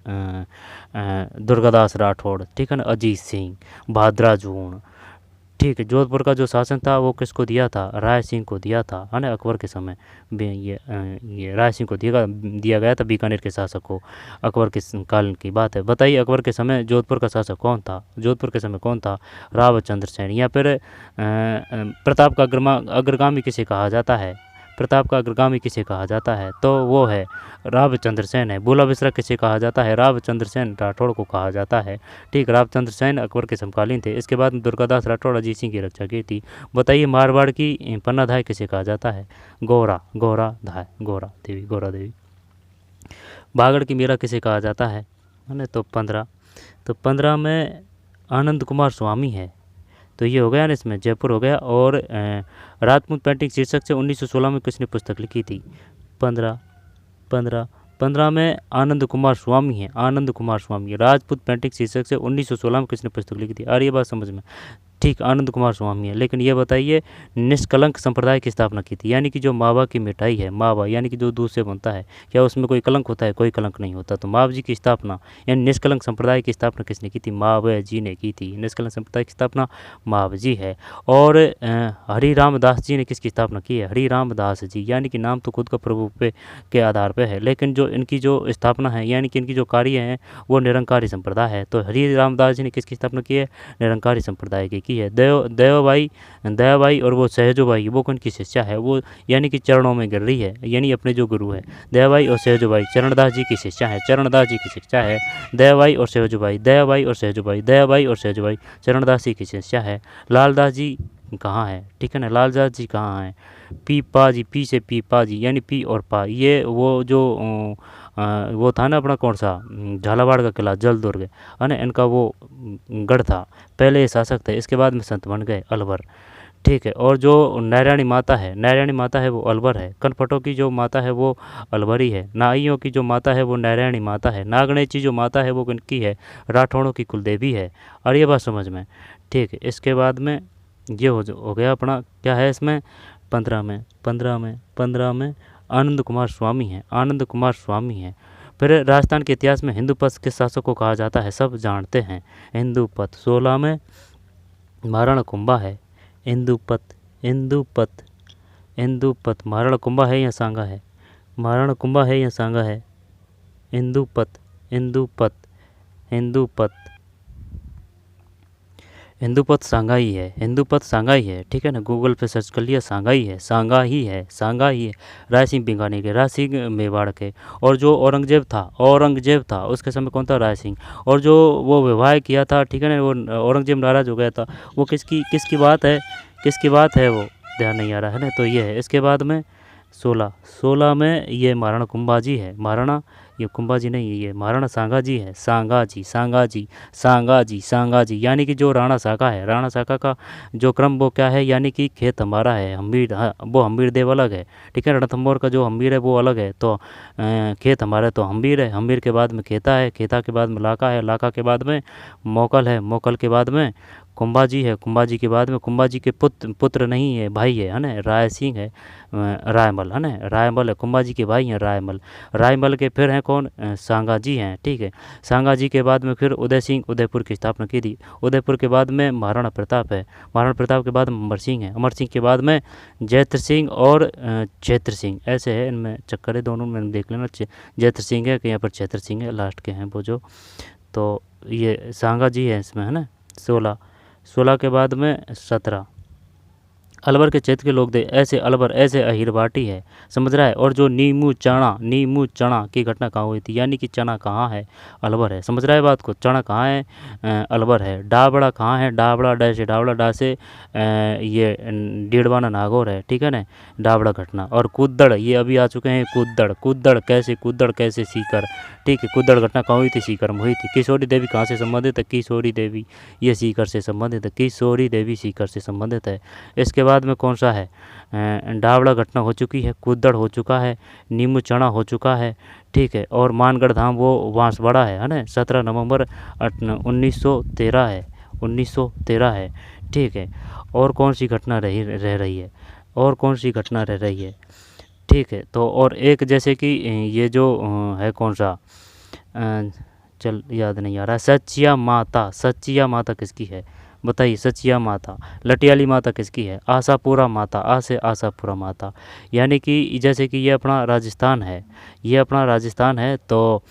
A: दुर्गादास राठौड़ ठीक है ना, अजीत सिंह, भाद्रा जून ठीक है। जोधपुर का जो शासन था वो किसको दिया था, राय सिंह को दिया था है ना, अकबर के समय। ये राय सिंह को दिया गया था, बीकानेर के शासक को। अकबर के काल की बात है। बताइए अकबर के समय जोधपुर का शासक कौन था, जोधपुर के समय कौन था, रावचंद्र सेन। या फिर प्रताप का अग्रगामी किसे कहा जाता है, प्रताप का अग्रगामी किसे कहा जाता है, तो वो है रावचंद्र सेन है। बुला बिसरा किसे कहा जाता है, रावचंद्र सेन राठौड़ को कहा जाता है ठीक। रावचंद्र सेन अकबर के समकालीन थे। इसके बाद दुर्गादास राठौड़ अजीत सिंह की रक्षा की थी। बताइए मारवाड़ की पन्नाधाय किसे कहा जाता है, गौरा धाय, गौरा देवी। बागड़ की मीरा किसे कहा जाता है ना, तो 15 में आनंद कुमार स्वामी है। तो ये हो गया ना, इसमें जयपुर हो गया। और राजपूत पेंटिंग शीर्षक से 1916 में किसने पुस्तक लिखी थी, 15 में आनंद कुमार स्वामी है, आनंद कुमार स्वामी। राजपूत पेंटिंग शीर्षक से 1916 में किसने पुस्तक लिखी थी, और ये बात समझ में ठीक, आनंद कुमार स्वामी है। लेकिन ये बताइए निष्कलंक संप्रदाय की स्थापना की थी, यानी कि जो मावा की मिठाई है, मावा यानी कि जो दूध से बनता है, क्या उसमें कोई कलंक होता है, कोई कलंक नहीं होता। तो माव जी की स्थापना यानी निष्कलंक संप्रदाय की स्थापना किसने की थी, माव जी ने की थी। निष्कलंक संप्रदाय की स्थापना माव जी है। और हरि रामदास जी ने किसकी स्थापना की है, हरि रामदास जी, यानी कि नाम तो खुद का प्रभु पे के आधार पर है, लेकिन जो इनकी जो स्थापना है यानी कि इनकी जो कार्य हैं वो निरंकारी संप्रदाय है। तो हरि रामदास जी ने किसकी स्थापना की है, निरंकारी संप्रदाय की है। दयाबाई और वो सहजोबाई वो कौन की शिष्या है, वो यानी कि चरणों में गिर रही है, यानी अपने जो गुरु है दयाबाई और सहजोबाई चरणदास जी की शिष्या है, चरणदास जी की शिक्षा है। दयाबाई और सहजोबाई चरणदास जी की शिष्या है। लालदास जी कहाँ है, ठीक है ना, लालदास जी कहाँ है, पीपा जी, पी से पीपा जी यानी पी और पा, ये वो जो वो था ना अपना कौन सा झालावाड़ का किला जल दुर्ग है ना, इनका वो गढ़ था, पहले शासक थे, इसके बाद में संत बन गए अलवर ठीक है। और जो नारायणी माता है वो अलवर है। कनपटों की जो माता है वो अलवरी है। नाइयों की जो माता है वो नारायणी माता है। नागणेची जो माता है वो किनकी है, राठौड़ों की कुलदेवी है। और ये बात समझ में ठीक है। इसके बाद में ये हो गया अपना क्या है इसमें 15 में आनंद कुमार स्वामी है। फिर राजस्थान के इतिहास में हिंदू पथ किस शासक को कहा जाता है, सब जानते हैं, हिंदू पथ। 16 में महाराणा कुंभा है। हिंदू पथ महाराणा कुंभा है या सांगा है, महाराणा कुंभा है या सांगा है, हिंदू पथ सांगाई है ठीक है ना। गूगल पे सर्च कर लिया, सांगा ही है। रायसिंह बीकानेर के, रायसिंह मेवाड़ के। और जो औरंगजेब था उसके समय कौन था, रायसिंह। और जो वो विवाह किया था ठीक है ना, वो औरंगजेब नाराज हो गया था, वो किसकी बात है वो ध्यान नहीं आ रहा है ना, तो ये है। इसके बाद में 16 में ये महाराणा कुंभाजी है, ये कुंभाजी नहीं, ये महाराणा सांगाजी है, सांगाजी यानी कि जो राणा शाखा का जो क्रम वो क्या है, यानी कि खेत हमारा है, हम्बीर वो हम्बीर देव अलग है ठीक है। रणथंभौर का जो हम्बीर है वो अलग है, तो खेत हमारा तो हम्बीर है, हम्बीर के बाद में खेता है, खेता के बाद में लाका है, लाका के बाद में मोकल है, मोकल के बाद में कुंभाजी है, कुंभाजी के बाद में कुंभाजी के पुत्र नहीं है, भाई है ना, राय सिंह है, रायमल है ना, रायमल है, कुंभाजी के भाई हैं रायमल के फिर हैं कौन, सांगाजी हैं ठीक है। सांगाजी के बाद में फिर उदय सिंह उदयपुर की स्थापना की थी। उदयपुर के बाद में महाराणा प्रताप है, महाराणा प्रताप के बाद अमर सिंह है, अमर सिंह के बाद में जयत्र सिंह और क्षेत्र सिंह, ऐसे है इनमें चक्कर है, दोनों में देख लेना, जयत्र सिंह है कि यहाँ पर क्षेत्र सिंह है, लास्ट के हैं वो जो। तो ये सांगाजी है इसमें है ना। 16 के बाद में 17 अलवर के क्षेत्र के लोग ऐसे अलवर ऐसे अहिर बाटी है, समझ रहा है। और जो नीमू चना की घटना कहाँ हुई थी, यानी कि चना कहाँ है, अलवर है, समझ रहा है बात को, चना कहाँ है, अलवर है। डाबड़ा कहाँ है, डाबड़ा से ये डेढ़वाना नागौर है ठीक है ना, डाबड़ा घटना। और कुद्दड़ ये अभी आ चुके हैं, कुद्दड़ कैसे सीकर ठीक है। कुद्दड़ घटना कहाँ हुई थी, सीकर में हुई थी। किशोरी देवी कहाँ से संबंधित है, किशोरी देवी ये सीकर से संबंधित है, किशोरी देवी सीकर से संबंधित है। इसके बाद में कौन सा है, डावड़ा घटना हो चुकी है, कुद्दड़ हो चुका है, नीमू चना हो चुका है, ठीक है, और मानगढ़ धाम वो बांसवाड़ा है ना, 17 नवंबर 1913 है, 1913 है, ठीक है। और कौन सी घटना रह रही है, और कौन सी घटना रह रही है, ठीक है। तो और एक जैसे कि ये जो है कौन सा, चल याद नहीं आ रहा, सचिया माता, सचिया माता किसकी है बताइए, सचिया माता। लटियाली माता किसकी है, आशापुरा माता, आ से आशापुरा माता। यानी कि जैसे कि ये अपना राजस्थान है, ये अपना राजस्थान है, तो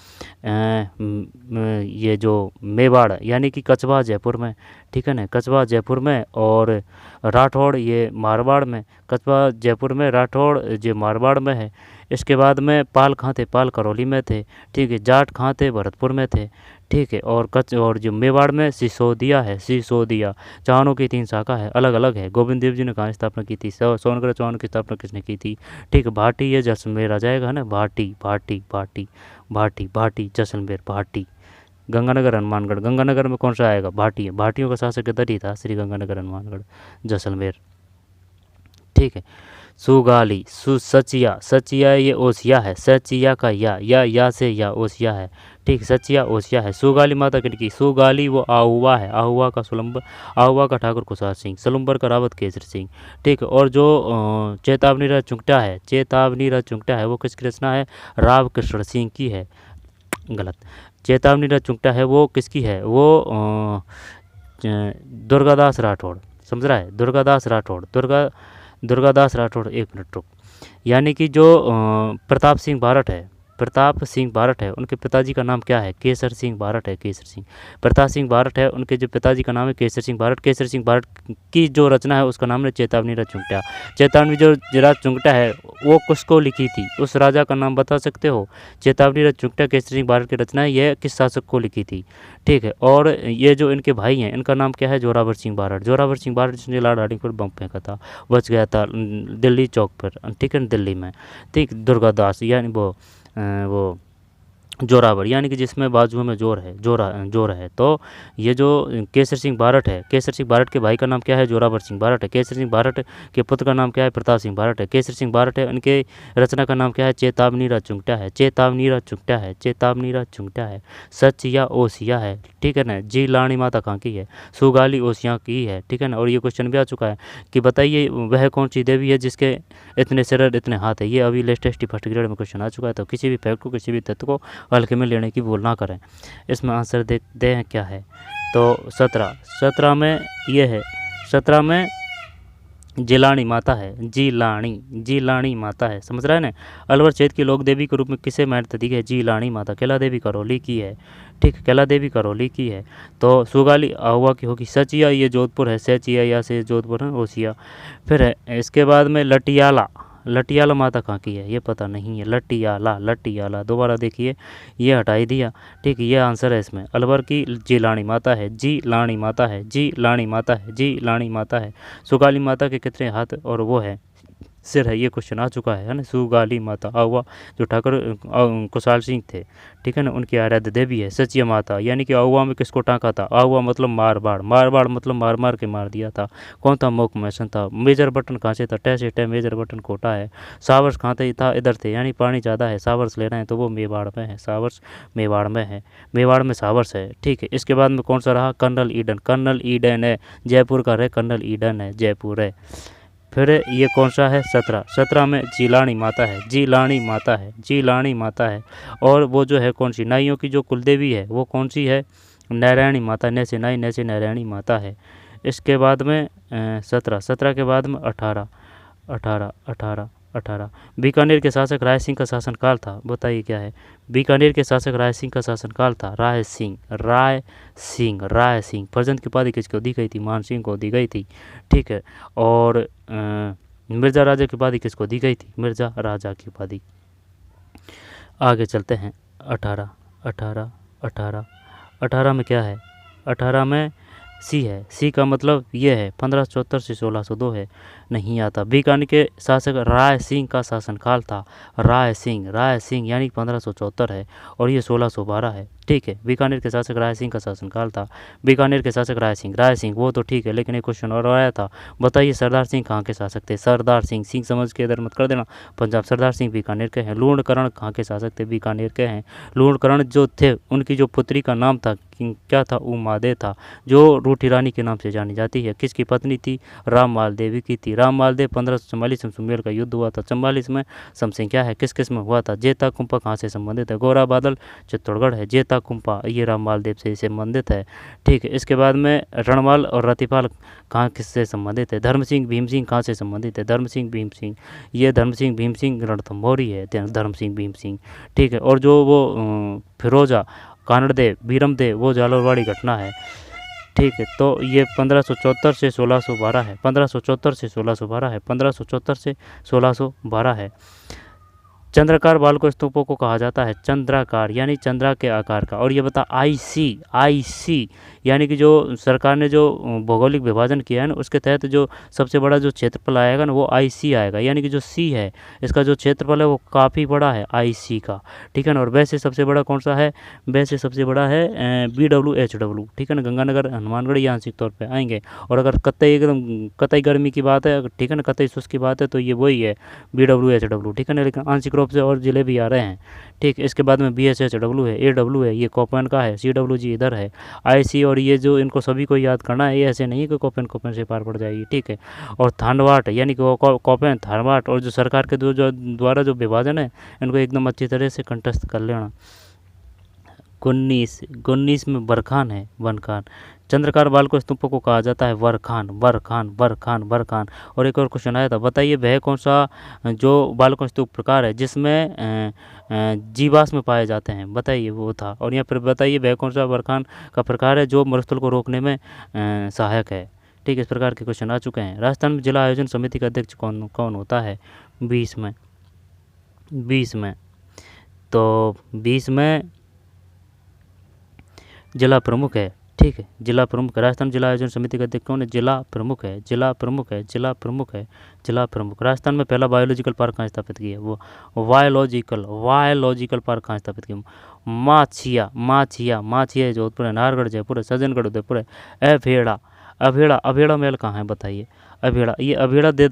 A: ये जो मेवाड़ यानी कि कछवा जयपुर में, ठीक है ना, कछवा जयपुर में, और राठौड़ ये मारवाड़ में, कछवा जयपुर में, राठौड़ ये मारवाड़ में है। इसके बाद में पाल कहाँ थे, पाल करौली में थे, ठीक है। जाट कहाँ थे, भरतपुर में थे, ठीक है। और जो मेवाड़ में सिसोदिया है, सिसोदिया। चौहानों की 3 शाखा है, अलग अलग है। गोविंद देव जी ने कहाँ स्थापना की थी, सोनगढ़ चौहान की स्थापना किसने की थी, ठीक है। भाटी ये जैसलमेर आ जाएगा है ना, भाटी भाटी भाटी भाटी भाटी जैसलमेर भाटी। गंगानगर हनुमानगढ़, गंगानगर में कौन सा आएगा, भाटी है। भाटियों का शासक इधर ही था, श्री गंगानगर हनुमानगढ़ जैसलमेर, ठीक है। सुगाली, सचिया, सचिया ये ओसिया है, सचिया का या से या ओसिया है, ठीक। सचिया ओसिया है। सुगाली माता किनकी, सुगाली वो आहुआ है, आहुआ का सुलंबर, आहुआ का ठाकुर कुसार सिंह, सलुम्बर का रावत केसर सिंह, ठीक है। और जो चेतावनी रा चुंगटा है, चेतावनी रा चुंगटा है वो किसकी रचना है, राव कृष्ण सिंह की है, गलत। चेतावनी रा चुंगटा है वो किसकी है, वो दुर्गादास राठौड़, समझ रहा है, दुर्गादास राठौड़, दुर्गादास राठौड़, 1 मिनट रुक। यानी कि जो प्रताप सिंह बारठ है, प्रताप सिंह बारठ है, उनके पिताजी का नाम क्या है, केसर सिंह बारठ है, केसर सिंह। प्रताप सिंह बारठ है, उनके जो पिताजी का नाम है केसर सिंह बारठ। केसर सिंह बारठ की जो रचना है उसका नाम है चेतावनी रा चुंगटा। चेतावनी जो रा चुंगटा है वो किसको लिखी थी, उस राजा का नाम बता सकते हो। चेतावनी रा चुंगटा केसर सिंह बारठ की रचना है, यह किस शासक को लिखी थी, ठीक है। और ये जो इनके भाई हैं इनका नाम क्या है, जोरावर सिंह बारठ। जोरावर सिंह बारठ जिसने लाड़ हार्डिंग पर बम फेंका था, बच गया था दिल्ली चौक पर, ठीक है, दिल्ली में, ठीक। दुर्गादास यानी वो जोरावर यानी कि जिसमें बाजुओं में जोर है, जोर है। तो ये जो केसर सिंह बारठ है, केसर सिंह बारठ के भाई का नाम क्या है, जोरावर सिंह बारठ है। केसर सिंह बारठ के पुत्र का नाम क्या है, प्रताप सिंह बारठ है। केसर सिंह बारठ है, उनके रचना का नाम क्या है, चेतावनी रा चुंगटा है, चेतावनी रा चुंगटा है, चेतावनी रा चुंगटा है। सच या ओसिया है, ठीक है ना। जी लाणी माता कहाँ की है, सुगाली ओसिया की है, ठीक है ना। और ये क्वेश्चन भी आ चुका है कि बताइए वह कौन सी देवी है जिसके इतने सिर इतने हाथ है। ये अभी लेटेस्ट फर्स्ट ग्रेड में क्वेश्चन आ चुका है। तो किसी भी फैक्ट को, किसी भी तथ्य को हल्के में लेने की भूल ना करें। इसमें आंसर देखते हैं क्या है। तो 17 में ये है, 17 में जिलानी माता है, जिलानी माता है, समझ रहा है ना। अलवर क्षेत्र की लोक देवी के रूप में किसे मान्यता दी है, जिलानी माता। कैला देवी करौली की है, ठीक, कैला देवी करौली की है। तो सुगाली आहुआ की होगी। सचिया ये जोधपुर है, सचिया या से जोधपुर है, ओसिया। फिर है इसके बाद में लटियाला, लटियाला माता कहाँ की है ये पता नहीं है, लटियाला, लटियाला दोबारा देखिए, ये हटाई दिया, ठीक। ये आंसर है इसमें। अलवर की जिलानी माता है, जी लाणी माता है, जी लाणी माता है, जी लाणी माता है। सुगाली माता के कितने हाथ और वो है, सिर है, ये क्वेश्चन आ चुका है ना। सुगाली माता आहुआ जो ठाकुर कुशाल सिंह थे, ठीक है ना, उनकी आराध्य देवी है। सचिया माता यानी कि आहुआ में किसको टाँका था, आहुआ मतलब मारवाड़, मारवाड़ मतलब मार मार के मार दिया था। कौन था, मोक मैसन था। मेजर बटन कहाँ से था, टे से टे, मेजर बटन कोटा है। सावर्स कहाँ थे, था इधर थे, यानी पानी ज़्यादा है, सावर्स लेना है तो वो मेवाड़ में है, सावर्स मेवाड़ में है, मेवाड़ में सावर्स है, ठीक है। इसके बाद में कौन सा रहा, कर्नल ईडन, कर्नल ईडन है, जयपुर का रहे, कर्नल ईडन है, जयपुर है। फिर ये कौन सा है, 17 में जिलानी माता है, जिलानी माता है, जिलानी माता है। और वो जो है कौन सी, नाइयों की जो कुलदेवी है वो कौन सी है, नारायणी माता, नैसे नाई नैसे नारायणी माता है। इसके बाद में 17 के बाद में 18 बीकानेर के शासक राय सिंह का शासनकाल था, बताइए क्या है। बीकानेर के शासक राय सिंह का शासनकाल था, राय सिंह, राय सिंह, राय सिंह। फर्जंद की उपाधि किसको दी गई थी, मान सिंह को दी गई थी, ठीक है। और मिर्ज़ा राजा की उपाधि किसको दी गई थी, मिर्ज़ा राजा की उपाधि। आगे चलते हैं। 18 में क्या है, 18 में सी है, सी का मतलब ये है 1574 से 1602 है, नहीं आता। बीकानेर के शासक राय सिंह का शासनकाल था, राय सिंह यानी 1574 है और ये 1612 है, ठीक है। बीकानेर के शासक राय सिंह का शासनकाल था। बीकानेर के शासक राय सिंह वो तो ठीक है, लेकिन एक क्वेश्चन और आया था, बताइए सरदार सिंह कहाँ के शासक थे? सरदार सिंह, सिंह समझ के इधर मत कर देना, पंजाब। सरदार सिंह बीकानेर के हैं। लूणकरण कहाँ के शासक थे? बीकानेर के हैं। लूणकरण जो थे उनकी जो पुत्री का नाम था क्या था? उमादे था, जो रूठी रानी के नाम से जानी जाती है। किसकी पत्नी थी? राममाल देवी की थी। राममाल देव 1544 में सुमेल का युद्ध हुआ था। 44 में समसिंह क्या है, किस में हुआ था? जेता कुंपा कहाँ से संबंधित है? गोरा बादल चित्तौड़गढ़ है। जेता कुंपा ये राममाल देव से संबंधित है, ठीक है। इसके बाद में रणमाल और रतिपाल कहाँ किससे संबंधित है? धर्म सिंह भीम सिंह कहाँ से संबंधित है? धर्म सिंह भीम सिंह, ये धर्म सिंह भीम सिंह रणथंभौरी है, धर्म सिंह भीम सिंह, ठीक है। और जो वो फिरोजा कानड़देव बीरमदेव वो जालोरवाड़ी घटना है, ठीक है। तो ये 1574 से 1612 है, 1574 से 1612 है, 1574 से 1612 है। चंद्राकार बाल को स्तूपों को कहा जाता है चंद्राकार, यानी चंद्रा के आकार का। और ये बता आईसी यानी कि जो सरकार ने जो भौगोलिक विभाजन किया है ना, उसके तहत जो सबसे बड़ा जो क्षेत्रफल आएगा ना वो आईसी आएगा, यानी कि जो सी है इसका जो क्षेत्रफल है वो काफ़ी बड़ा है आईसी का, ठीक है ना। और वैसे सबसे बड़ा कौन सा है? वैसे सबसे बड़ा है BWHW, ठीक है ना। गंगानगर हनुमानगढ़ ये आंशिक तौर पर आएंगे। और अगर कतई एकदम कतई गर्मी की बात है, ठीक है ना, कतई शुष्क की बात है, तो ये वही है BWHW, ठीक है ना। लेकिन आंशिक रूप से और जिले भी आ रहे हैं, ठीक। इसके बाद में BSHW है, AW है, ये कोपेन का है, CWG इधर है, IC। और ये जो इनको सभी को याद करना है, ये ऐसे नहीं है कि कोपेन से पार पड़ जाएगी, ठीक है। और थानवाट यानी कि कोपेन थानवाट, और जो सरकार के द्वारा जो विभाजन है इनको एकदम अच्छी तरह से कंठस्थ कर लेना। 19 में बरखान है, बनखान। चंद्रकार बाल को स्तूपों को कहा जाता है वरखान। और एक और क्वेश्चन आया था, बताइए वह कौन सा जो बालकों स्तूप प्रकार है जिसमें जीवाश्म में पाए जाते हैं? बताइए वो था। और यहाँ पर बताइए वह कौन सा बरखान का प्रकार है जो मरुस्थल को रोकने में सहायक है, ठीक है। इस प्रकार के क्वेश्चन आ चुके हैं। राजस्थान में जिला आयोजन समिति का अध्यक्ष कौन होता है? 20 में तो 20 में जिला प्रमुख है, ठीक है। जिला प्रमुख, राजस्थान जिला आयोजन समिति का अध्यक्ष कौन है? जिला प्रमुख है। राजस्थान में पहला बायोलॉजिकल पार्क कहाँ स्थापित किया? वो बायोलॉजिकल पार्क कहाँ स्थापित किया? माछिया जोधपुर है, नाहरगढ़ जयपुर है, सज्जनगढ़ उदयपुर है। अभेड़ा महल कहाँ है? बताइए। ये अभेड़ा दे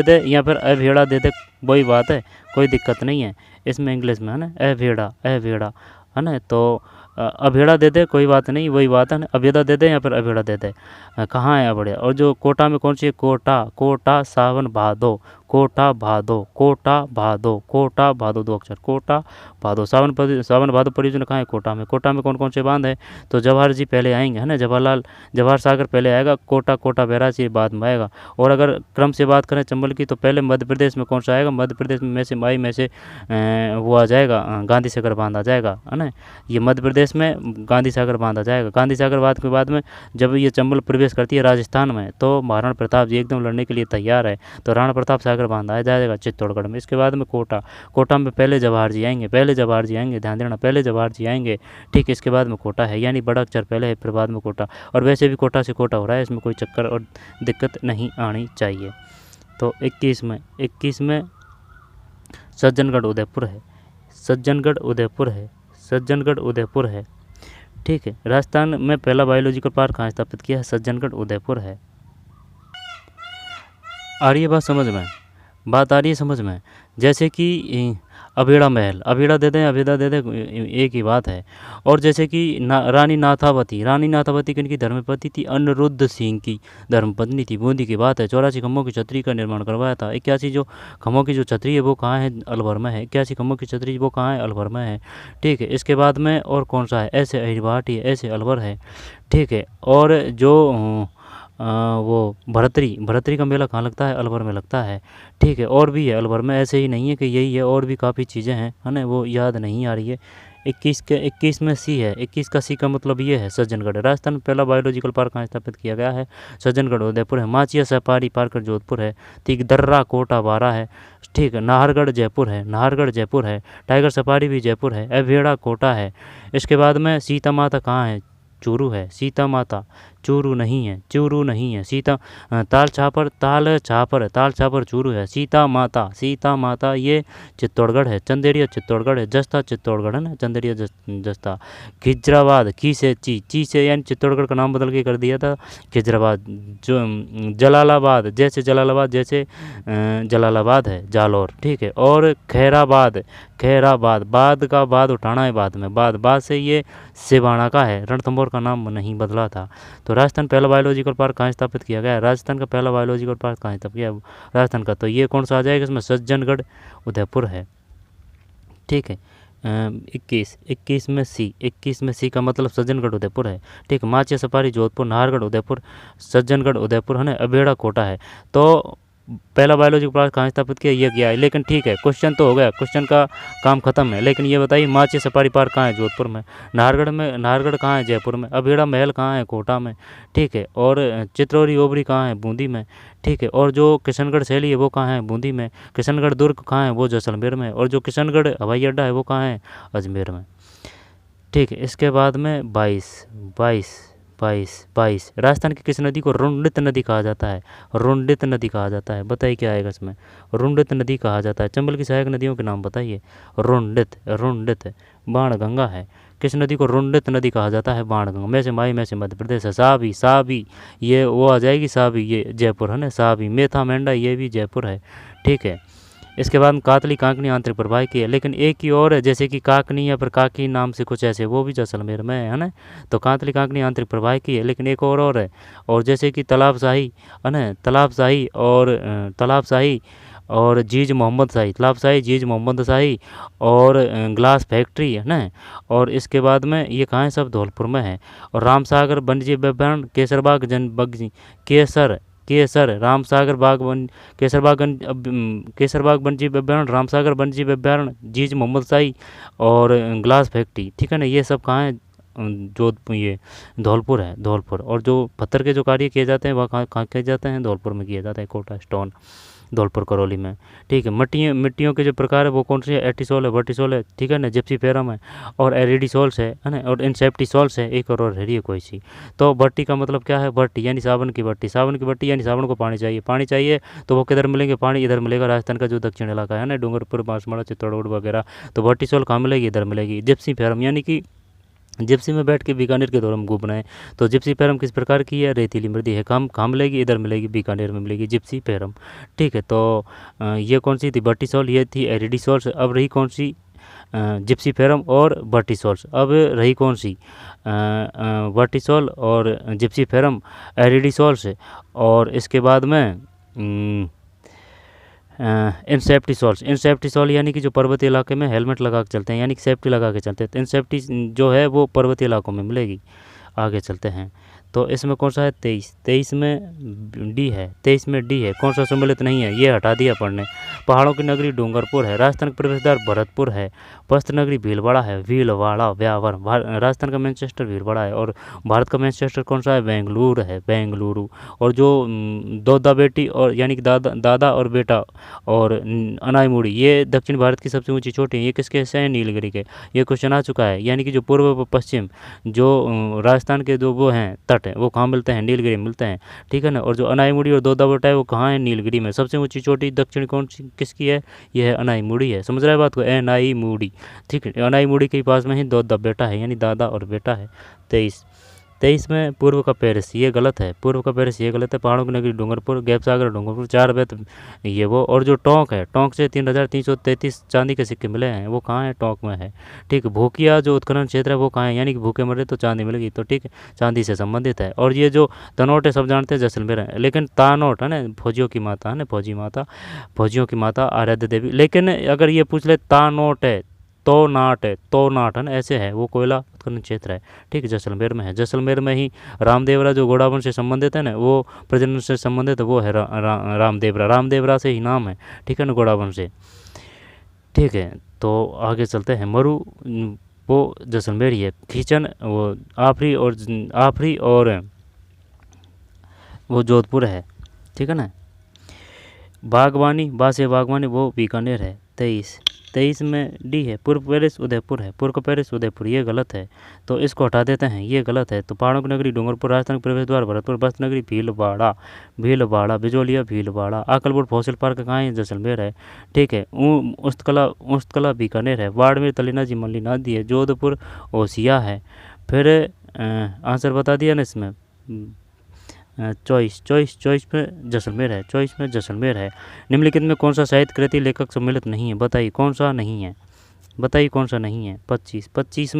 A: दे या फिर अभेड़ा दे दे, वही बात है, कोई दिक्कत नहीं है इसमें, इंग्लिश में है ना, अभेड़ा है ना। तो अभेड़ा दे दे कोई बात नहीं, वही बात है ना, अभेदा दे दे या फिर अभेड़ा दे दे। कहाँ है अभेड़ा? और जो कोटा में कौन सी है? कोटा सावन भादो, कोटा भादो, दो अक्षर, कोटा भादो। सावन भादो परियोजना कहाँ है? कोटा में कौन कौन से बांध है? तो जवाहर जी पहले आएंगे, है ना, जवाहर सागर पहले आएगा, कोटा बैराज ये बाद में आएगा। और अगर क्रम से बात करें चंबल की, तो पहले मध्य प्रदेश में कौन सा आएगा? मध्य प्रदेश में से वो आ जाएगा, गांधी सागर बांध आ जाएगा, है ना। ये मध्य प्रदेश में गांधी सागर बांध आ जाएगा। गांधी सागर बांध के बाद में जब ये चंबल प्रवेश करती है राजस्थान में, तो महाराणा प्रताप जी एकदम लड़ने के लिए तैयार है, तो राणा प्रताप सागर बांध आ जाएगा चित्तौड़गढ़ में। इसके बाद में कोटा में पहले जवाहर जी आएंगे, ध्यान देना, पहले जवाहर जी आएंगे, ठीक। इसके बाद में कोटा है, यानी बड़ा अक्षर पहले है फिर बाद में कोटा। और वैसे भी कोटा से कोटा हो रहा है, इसमें कोई चक्कर और दिक्कत नहीं आनी चाहिए। तो 21 में सज्जनगढ़ उदयपुर है, ठीक है। राजस्थान में पहला बायोलॉजिकल पार्क कहाँ स्थापित किया है? सज्जनगढ़ उदयपुर है। आ रही है बात समझ में? जैसे कि अभेड़ा महल, अभेड़ा दे दें एक ही बात है। और जैसे कि रानी नाथावती किनकी धर्मपत्नी थी? अनिरुद्ध सिंह की धर्मपत्नी थी, बूंदी की बात है। 84 खम्भों की छतरी का निर्माण करवाया था। 81 जो खम्भों की जो छतरी है वो कहाँ है? अलवर में है। 81 खम्भों की छतरी वो कहाँ है? अलवर में है, ठीक है। इसके बाद में और कौन सा है? ऐसे अहिरवाटी है, ऐसे अलवर है, ठीक है। और जो वो भरतरी का मेला कहाँ लगता है? अलवर में लगता है, ठीक है। और भी है अलवर में, ऐसे ही नहीं है कि यही है, और भी काफ़ी चीज़ें हैं, है ना, वो याद नहीं आ रही है। 21 में सी है, 21 का सी का मतलब ये है सज्जनगढ़। राजस्थान में पहला बायोलॉजिकल पार्क कहाँ स्थापित किया गया है? सज्जनगढ़ उदयपुर है। माचिया सफारी पार्क जोधपुर है, ठीक। दर्रा कोटा बारा है, ठीक है। नाहरगढ़ जयपुर है। टाइगर सफारी भी जयपुर है। अभेड़ा कोटा है। इसके बाद में सीता माता कहाँ है? चूरू है। सीता चूरू नहीं है, चूरू नहीं है। सीता ताल छापर चूरू है। सीता माता ये चित्तौड़गढ़ है। चंदेरिया चित्तौड़गढ़ है। जस्ता चित्तौड़गढ़ है ना, चंदेरिया जस्ता। खिजराबाद खी से ची से यानी चित्तौड़गढ़ का नाम बदल के कर दिया था खिजराबाद। जो जलालाबाद जैसे जलालाबाद है, जालौर, ठीक है। और खैराबाद बाद का बाद उठाना है बाद में, बाद से ये सिवाना का है। रणथंभौर का नाम नहीं बदला था। तो राजस्थान पहला बायोलॉजिकल पार्क कहाँ स्थापित किया गया है? राजस्थान का पहला बायोलॉजिकल पार्क कहाँ स्थापित किया राजस्थान का? तो ये कौन सा आ जाएगा इसमें? सज्जनगढ़ उदयपुर है, ठीक है। 21 में सी का मतलब सज्जनगढ़ उदयपुर है, ठीक है। माचिया सफारी जोधपुर, नाहरगढ़ उदयपुर, सज्जनगढ़ उदयपुर है ना, अबेड़ा कोटा है। तो पहला बायोलॉजिकल पार्क कहाँ स्थापित किया, ये गया है। लेकिन ठीक है, क्वेश्चन तो हो गया, क्वेश्चन का काम खत्म है। लेकिन ये बताइए माचिया सफारी पार्क कहाँ है? जोधपुर में। नाहरगढ़ कहाँ है? जयपुर में। अबेड़ा महल कहाँ है? कोटा में, ठीक है। और चित्रौरी ओबरी कहाँ है? बूंदी में, ठीक है। और जो किशनगढ़ शैली है वो कहाँ है? बूंदी में। किशनगढ़ दुर्ग कहाँ है? वो जैसलमेर में। और जो किशनगढ़ हवाई अड्डा है वो कहाँ है? अजमेर में, ठीक है। इसके बाद में 22 राजस्थान की किस नदी को रुंडित नदी कहा जाता है? रुंडित नदी कहा जाता है, बताइए क्या आएगा इसमें? रुंडित नदी कहा जाता है। चंबल की सहायक नदियों के नाम बताइए। रुंडित बाणगंगा है। किस नदी को रुंडित नदी कहा जाता है? बाणगंगा। में से माई में से मध्य प्रदेश है। साबी ये वो आ जाएगी, साबी ये जयपुर है ना, साबी। मेथा मेंढा ये भी जयपुर है, ठीक है। इसके बाद कातली कांकनी आंतरिक प्रवाह की है। लेकिन एक की और है, जैसे कि काकनी या फिर काकी नाम से कुछ ऐसे, वो भी जैसलमेर में है ना। तो कातली कांकनी आंतरिक प्रवाह की है। लेकिन एक और है, और जैसे कि तालाबशाही है ना, तालाबशाही और जीज मोहम्मद शाही और ग्लास फैक्ट्री है ना। और इसके बाद में ये कहाँ है? सब धौलपुर में है। और रामसागर वन्यजीव अभ्यारण्य, केसरबाग केसरबाग वन्यजीव अभ्यारण्य, रामसागर वन्यजीव अभ्यारण्य, जीज मोहम्मद शाही और ग्लास फैक्ट्री, ठीक है ना। ये सब कहाँ है? जोधपुर, ये धौलपुर है, धौलपुर। और जो पत्थर के जो कार्य किए जाते हैं वह कहाँ किए जाते हैं? धौलपुर में किए जाते हैं। कोटा स्टोन धौलपुर करौली में, ठीक है। मिट्टियों के जो प्रकार है वो कौन सी है? एटिसोल है, वर्टिसोल है, ठीक है ना, जिप्सीफेरम है, और एरिडिसोल्स है ना, और इंसेप्टिसोल्स है, एक और है कोई सी। तो भट्टी का मतलब क्या है? भट्टी यानी सावन की भट्टी यानी सावन को पानी चाहिए तो वो किधर मिलेंगे? पानी इधर मिलेगा, राजस्थान का जो दक्षिण इलाका है ना, डूंगरपुर, बांसवाड़ा, चित्तौड़गढ़ वगैरह। तो वर्टिसोल कहाँ मिलेगी? इधर मिलेगी। जिप्सीफेरम यानी कि जिप्सी में बैठ के बीकानेर के दौरान घूमना है। तो जिप्सी पैरम किस प्रकार की है? रेतीली मृदी है। कहाँ मिलेगी? इधर मिलेगी, बीकानेर में मिलेगी जिप्सी पैरम, ठीक है। तो ये कौन सी थी? वर्टिसोल, ये थी एरिडिसोल्स। अब रही कौन सी? जिप्सी पैरम और वर्टिसोल्स। अब रही कौन सी? वर्टिसोल और जिप्सी पैरम, एरिडिसोल्स। और इसके बाद में इंसेप्टिसोल यानी कि जो पर्वतीय इलाके में हेलमेट लगा के चलते हैं, यानी कि सेफ्टी लगा के चलते हैं। तो इंसेप्टी जो है वो पर्वतीय इलाकों में मिलेगी। आगे चलते हैं। तो इसमें कौन सा है? 23 में डी है। कौन सा सम्मिलित नहीं है? ये हटा दिया पढ़ने। पहाड़ों की नगरी डूंगरपुर है। राजस्थान का प्रवेशद्वार भरतपुर है। वस्त्र नगरी भीलवाड़ा है। व्यावर। राजस्थान का मैनचेस्टर भीलवाड़ा है। और भारत का मैनचेस्टर कौन सा है? बेंगलुरु। और जो दौदा बेटी और यानी कि दादा और बेटा और अनाईमुड़ी, ये दक्षिण भारत की सबसे ऊंची चोटी है। ये किसके से है? नीलगिरी के। ये क्वेश्चन आ चुका है। यानी कि जो पूर्व व पश्चिम जो राजस्थान के जो वो हैं तट है वो कहाँ मिलते हैं? नीलगिरी मिलते हैं, ठीक है ना। और जो अनाईमुड़ी और दौदा बेटा है वो कहाँ है? नीलगिरी में। सबसे ऊंची चोटी दक्षिण कौन सी किसकी है? ये है अनाईमुड़ी है। समझ रहे हैं बात को? अनाईमुड़ी, ठीक है। अनाईमुड़ी के पास में ही दौदा बेटा है, यानी दादा और बेटा है। 23 में पूर्व का पेरिस, ये गलत है। पहाड़ों की नगरी डूंगरपुर, गैपसागर डूंगरपुर, 4 बेत ये वो। और जो टोंक है, टोंक से 3333 चांदी के सिक्के मिले हैं, वो कहाँ है? टोंक में है, ठीक है। भूकिया जो उत्खनन क्षेत्र है वो कहाँ है? यानी कि भूखे मरे तो चांदी मिलेगी, तो ठीक है, चांदी से संबंधित है। और ये जो तनोट है सब जानते हैं जैसलमेर है। लेकिन तानोट है ना, फौजियों की माता है ना, फौजियों की माता आराध्य देवी। लेकिन अगर ये पूछ ले तानोट है तो नाट है ना, ऐसे है, वो कोयला उत्खनन क्षेत्र है, ठीक है, जैसलमेर में है। जैसलमेर में ही रामदेवरा जो घोड़ावन से संबंधित है ना, वो प्रजनन से संबंधित है, वो है रामदेवरा से ही नाम है, ठीक है ना, घोड़ावन से, ठीक है। तो आगे चलते हैं। मरु वो जैसलमेर ही है। खींचन वो आफरी और वो जोधपुर है, ठीक है ना। बागवानी वो बीकानेर है। 23 23 में डी है, पूर्व पेरिस उदयपुर है, पूर्व का पेरिस उदयपुर, ये गलत है, तो इसको हटा देते हैं, ये गलत है। तो पहाड़ों की नगरी डूंगरपुर, राजस्थान का प्रवेश द्वार भरतपुर, बस्त नगरी भीलवाड़ा, भीलवाड़ा, बिजोलिया भीलवाड़ा, आकलपुर फॉसिल पार्क कहाँ है, जैसलमेर है, ठीक है। उस्तकला बीकानेर है, बाड़मेर तलीना जी मल्ली नदी है, जोधपुर ओसिया है। फिर आंसर बता दिया ना इसमें, चॉइस में जैसलमेर है, चॉइस में जैसलमेर है। निम्नलिखित में कौन सा साहित्य कृति लेखक सम्मिलित नहीं है, बताइए कौन सा नहीं है, बताइए कौन सा नहीं है। 25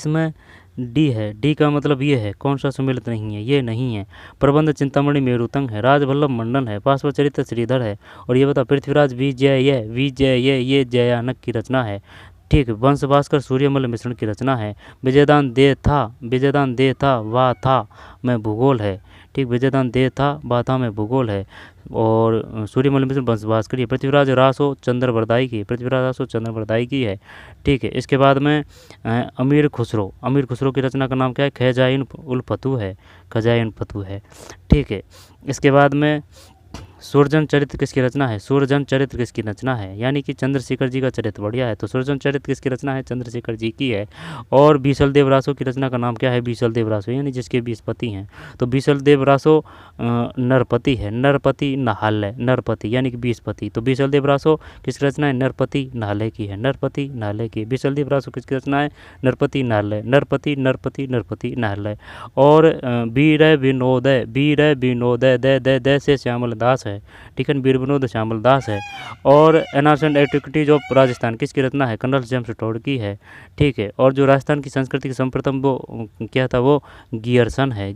A: में डी है, डी का मतलब ये है, कौन सा सम्मिलित नहीं है, ये नहीं है। प्रबंध चिंतामणि मेरुतंग है, राजवल्लभ मंडन है, पार्श्व चरित्र श्रीधर है, और ये बता पृथ्वीराज विजय ये जयानक की रचना है, ठीक। वंश भास्कर सूर्यमल मिश्रण की रचना है। विजयदान दे था वा था में भूगोल है, ठीक। विजयदान दे था वा था में भूगोल है, और सूर्यमल मिश्रण वंश भास्कर, पृथ्वीराज रासो चंद्र बरदाई की है, ठीक है। इसके बाद में अमीर खुसरो की रचना का नाम क्या है, खजाइन उल फतू है, ठीक है। इसके बाद में सूरजन चरित्र किसकी रचना है, यानी कि चंद्रशेखर जी का चरित्र बढ़िया है, तो सूरजन चरित्र किसकी रचना है, चंद्रशेखर जी की है। और बीसल देव रासो की रचना का नाम क्या है, बीसल देव रासो, यानी जिसके 20 पति हैं, तो बीसल देव रासो नरपति है, नरपति नहालय, नरपति यानी कि 20 पति, तो बीसल देव रासो किसकी रचना है, नरपति नाहलय की है, बीसल देव रासो किसकी रचना है, नरपति नाहलय। और वीर विनोदय दे से श्यामल दास है, ठीक है, वीर विनोद श्यामल दास है। और एनहांसमेंट एंटिक्विटीज ऑफ राजस्थान किसकी रचना है, कर्नल जेम्स टोड की है, ठीक है। और जो राजस्थान की संस्कृति की सर्वप्रथम वो क्या था, वो गियर्सन है,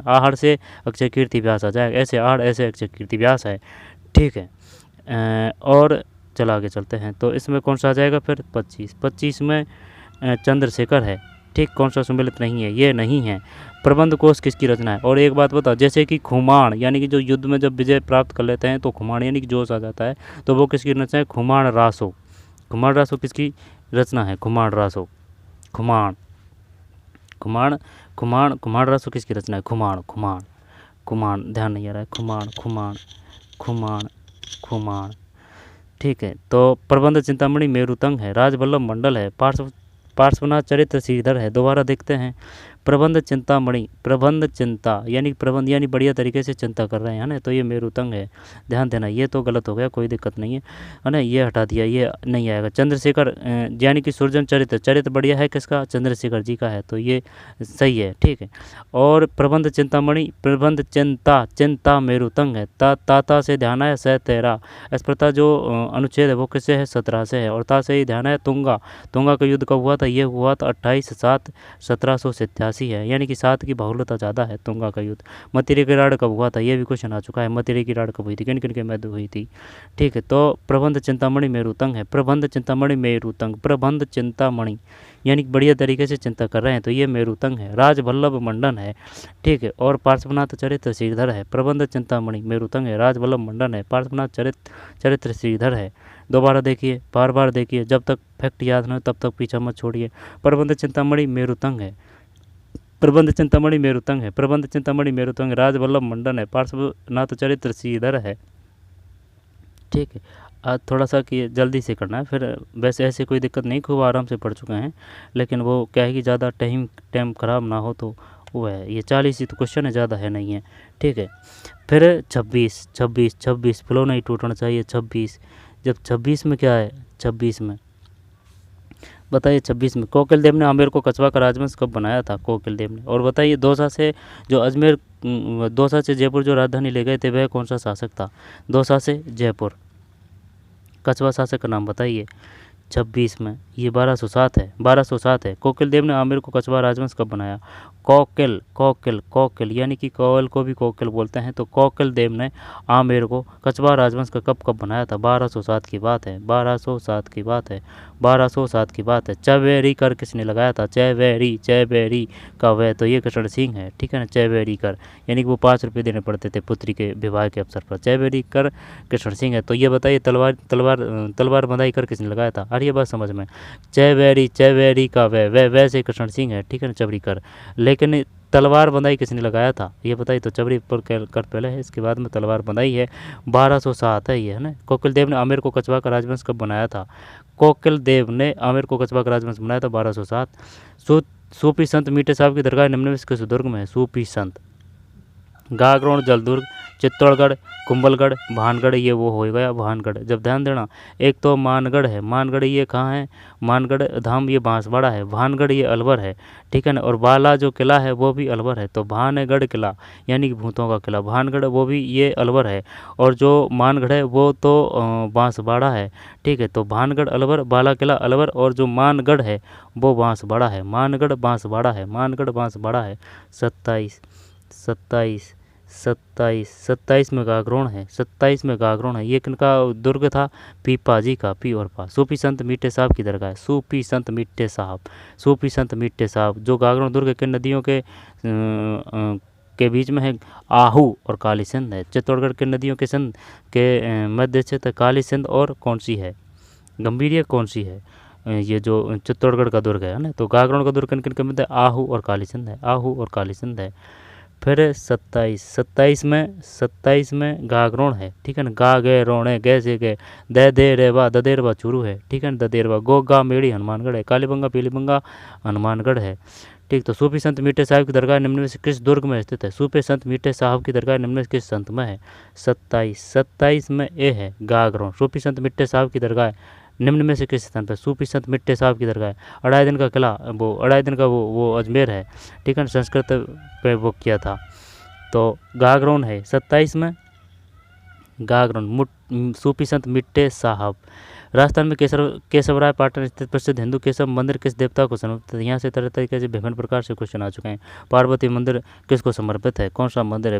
A: आहड़ से अक्षय कीर्ति व्यास आ जाएगा, ऐसे आहड़ ऐसे अक्षय कीर्ति व्यास है, ठीक है। और चलो आगे चलते हैं, तो इसमें कौन सा आ जाएगा फिर 25 में चंद्रशेखर है, ठीक। कौन सा सम्मिलित नहीं है, ये नहीं है। प्रबंध कोश किसकी रचना है, और एक बात बताओ, जैसे कि खुमाण यानी कि जो युद्ध में जब विजय प्राप्त कर लेते हैं तो खुमाण यानी कि जोश आ जाता है, तो वो किसकी रचना है, खुमाण रासो किसकी रचना है, खुमाण रासो किसकी रचना है, खुमाण ध्यान नहीं आ रहा है, खुमाण, ठीक है। तो प्रबंध चिंतामणि मेरुतंग है, राजवल्लभ मंडल है, पार्श्वनाथ चरित्र श्रीधर है। दोबारा देखते हैं, प्रबंध चिंता यानी बढ़िया तरीके से चिंता कर रहे हैं ना, तो ये मेरुतंग है, ध्यान देना। ये तो गलत हो गया, कोई दिक्कत नहीं है ना, ये हटा दिया, ये नहीं आएगा। चंद्रशेखर यानी कि सूरजन चरित्र बढ़िया है, किसका, चंद्रशेखर जी का है, तो ये सही है, ठीक है। और प्रबंध चिंता मेरुतंग है, ता से ध्यान है स तेरा, इस प्रकार जो अनुच्छेद है वो किससे है, 17 से है, और ता से ही ध्यान है तुंगा का युद्ध कब हुआ था, ये हुआ था 28/7/1787 है, यानी कि 7 की बहुलता ज़्यादा है तुंगा का युद्ध। मतिरे की राड़ कब हुआ था, ये भी क्वेश्चन आ चुका है, मतिरे की राड़ कब हुई थी, किन किन के मध्य हुई थी, ठीक है। तो प्रबंध चिंतामणि मेरुतंग है, प्रबंध चिंतामणि यानी कि बढ़िया तरीके से चिंता कर रहे हैं, तो ये मेरुतंग है। राजवल्लभ मंडन है, ठीक है। और पार्श्वनाथ चरित्र श्रीधर है, प्रबंध चिंतामणि मेरुतंग है, राजवल्लभ मंडन है, पार्श्वनाथ चरित्र श्रीधर है। दोबारा देखिए, बार देखिए, जब तक फैक्ट याद न हो तब तक पीछा मत छोड़िए। प्रबंध चिंतामणि मेरुतंग है, राजवल्लभ मंडन है, पार्श्वनाथ चरित्र श्रीधर है, ठीक है। आज थोड़ा सा कि जल्दी से करना है, फिर वैसे ऐसे कोई दिक्कत नहीं, खूब आराम से पढ़ चुके हैं, लेकिन वो क्या है कि ज़्यादा टाइम ख़राब ना हो, तो वो है, ये 40 ही तो क्वेश्चन है, ज़्यादा है नहीं है, ठीक है। फिर 26 फ्लो नहीं टूटना चाहिए, 26 जब 26 में क्या है, 26 में बताइए, 26 में कोकिल देव ने आमेर को कछवा का राजवंश कब बनाया था, कोकिल देव ने। और बताइए, दौसा से जयपुर जो राजधानी ले गए थे वह कौन सा शासक था, दौसा से जयपुर, कछवा शासक का नाम बताइए। 26 में ये 1207 है। कोकिल देव ने आमेर को कछवा राजवंश कब बनाया, कोकिल यानी कि कोयल को भी कोकिल बोलते हैं, तो कोकिल देव ने आमेर को कछवा राजवंश का कब बनाया था, 1207 की बात है, 1207 की बात है। चवेरी कर किसने लगाया था, चवेरी का वह, तो ये कृष्ण सिंह है, ठीक है ना, चवेरी कर यानी कि वो 5 रुपये देने पड़ते थे पुत्री के विवाह के अवसर पर, चवेरी कर कृष्ण सिंह है। तो ये बताइए, तलवार बंधाई कर किसने लगाया था, अरे ये बात समझ में, चवेरी का वह से कृष्ण सिंह है, ठीक है ना, चवरी कर। लेकिन तलवार बंधाई किसने लगाया था, ये बताइए। तो चबरी पर कर पहले है, इसके बाद में तलवार बंधाई है, 1207 है ये, है ना। कोकिल देव ने आमेर को कछवा का राजवंश कब बनाया था, कोकिल देव ने आमेर को कछवा का राजवंश बनाया था 1207। सूफी संत मीठे साहब की दरगाह निम्न में किस दुर्ग में है, सूफी संत, गागरोण, जलदुर्ग, चित्तौड़गढ़, कुंभलगढ़, भानगढ़, ये वो हो गया भानगढ़। जब ध्यान देना, एक तो मानगढ़ है, मानगढ़ ये कहाँ है, मानगढ़ धाम ये बांसवाड़ा है, भानगढ़ ये अलवर है, ठीक है ना। और बाला जो किला है वो भी अलवर है, तो भानगढ़ किला यानी कि भूतों का किला, भानगढ़ वो भी ये अलवर है, और जो मानगढ़ है वो तो बांसवाड़ा है, ठीक है। तो भानगढ़ अलवर, बाला किला अलवर, और जो मानगढ़ है वो बांसवाड़ा है, मानगढ़ बांसवाड़ा है, मानगढ़ बांसवाड़ा है। 27 27 27 27 में गागरोण है, 27 में गागरोण है। ये किनका दुर्ग था, पीपाजी का, पी और पा। सूफी संत मीठे साहब की दरगाह है, सूफी संत मीठे साहब, सूफी संत मीठे साहब। जो गागरोण दुर्ग के नदियों के बीच में है, आहू और काली सिंध है। चित्तौड़गढ़ के नदियों के सिंध के मध्य स्थित काली सिंध और कौन सी है, गंभीर कौन सी है, ये जो चित्तौड़गढ़ का दुर्ग है ना। तो गागरोण का दुर्ग किन किन के मध्य है, आहू और काली सिंध है, आहू और काली सिंध है। फिर 27 में गागरोण है, ठीक है ना। गा गे रोणे गे से गे, दे दे रेवा ददेरवा चूरू है, ठीक है ना। ददेरवा, गो गा मेड़ी हनुमानगढ़ है, कालीबंगा पीलीबंगा हनुमानगढ़ है, ठीक। तो सूफी संत मीठे साहब की दरगाह निम्न में से किस दुर्ग में स्थित है, सूफी संत मीठे साहब की दरगाह निम्न में से किस संत में है, 27 में ए है गागरोण। सूफी संत मीठे साहब की दरगाह निम्न में से किस स्थान पर, सूफी संत मीठे साहब की दरगाह। अढ़ाई दिन का किला, वो अढ़ाई दिन का वो अजमेर है, ठीक है। संस्कृत पे वो किया था। तो गागरोण है 27 में, गागरोण। सूफी संत मीठे साहब। राजस्थान में केशवराय पाटन स्थित प्रसिद्ध हिंदू केशव मंदिर किस देवता को समर्पित है, यहाँ से तरह तरीके से विभिन्न प्रकार से क्वेश्चन आ चुके हैं। पार्वती मंदिर किसको समर्पित है, कौन सा मंदिर है,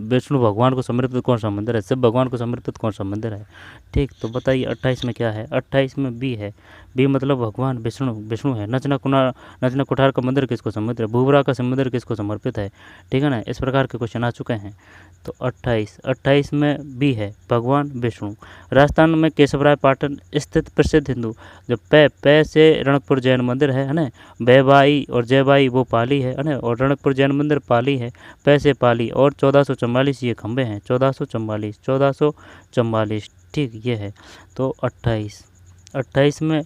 A: विष्णु भगवान को समर्पित कौन सा मंदिर है, शिव भगवान को समर्पित कौन सा मंदिर है, ठीक। तो बताइए 28 में क्या है, 28 में बी है, बी मतलब भगवान विष्णु है। नचना कुठार का मंदिर किसको समर्पित है, भूबरा का मंदिर किसको समर्पित है, ठीक है ना। इस प्रकार के क्वेश्चन आ चुके हैं। तो 28 में बी है भगवान विष्णु। राजस्थान में केशवराय पाटन स्थित प्रसिद्ध हिंदू, जो पै से रणकपुर जैन मंदिर है ना, बैबाई और जयबाई वो पाली है ना, और रणकपुर जैन मंदिर पाली है, पै से पाली। और 1444 ये खंबे हैं, 1444, ठीक ये है। तो 28 में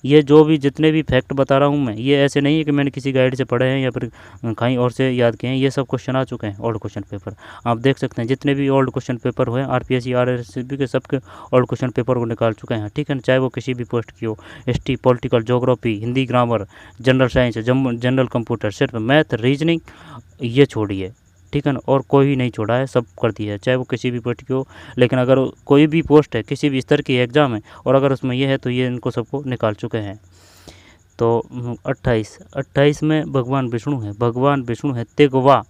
A: ये जो भी जितने भी फैक्ट बता रहा हूँ मैं, ये ऐसे नहीं है कि मैंने किसी गाइड से पढ़े हैं या फिर कहीं और से याद किए हैं, ये सब क्वेश्चन आ चुके हैं ओल्ड क्वेश्चन पेपर। आप देख सकते हैं जितने भी ओल्ड क्वेश्चन पेपर हुए आरपीएससी आरआरएसबी के सबके ओल्ड क्वेश्चन पेपर को निकाल चुके हैं, ठीक है ना। चाहे वो किसी भी पोस्ट की हो, history, political, geography, Hindi grammar, general science, general computer, सिर्फ मैथ रीजनिंग ये छोड़िए, ठीक है ना, और कोई नहीं छोड़ा है, सब कर दिया है, चाहे वो किसी भी पोस्ट की हो। लेकिन अगर कोई भी पोस्ट है, किसी भी स्तर की एग्ज़ाम है, और अगर उसमें ये है तो ये इनको सबको निकाल चुके हैं। तो 28 में भगवान विष्णु है, भगवान विष्णु है। तिगवा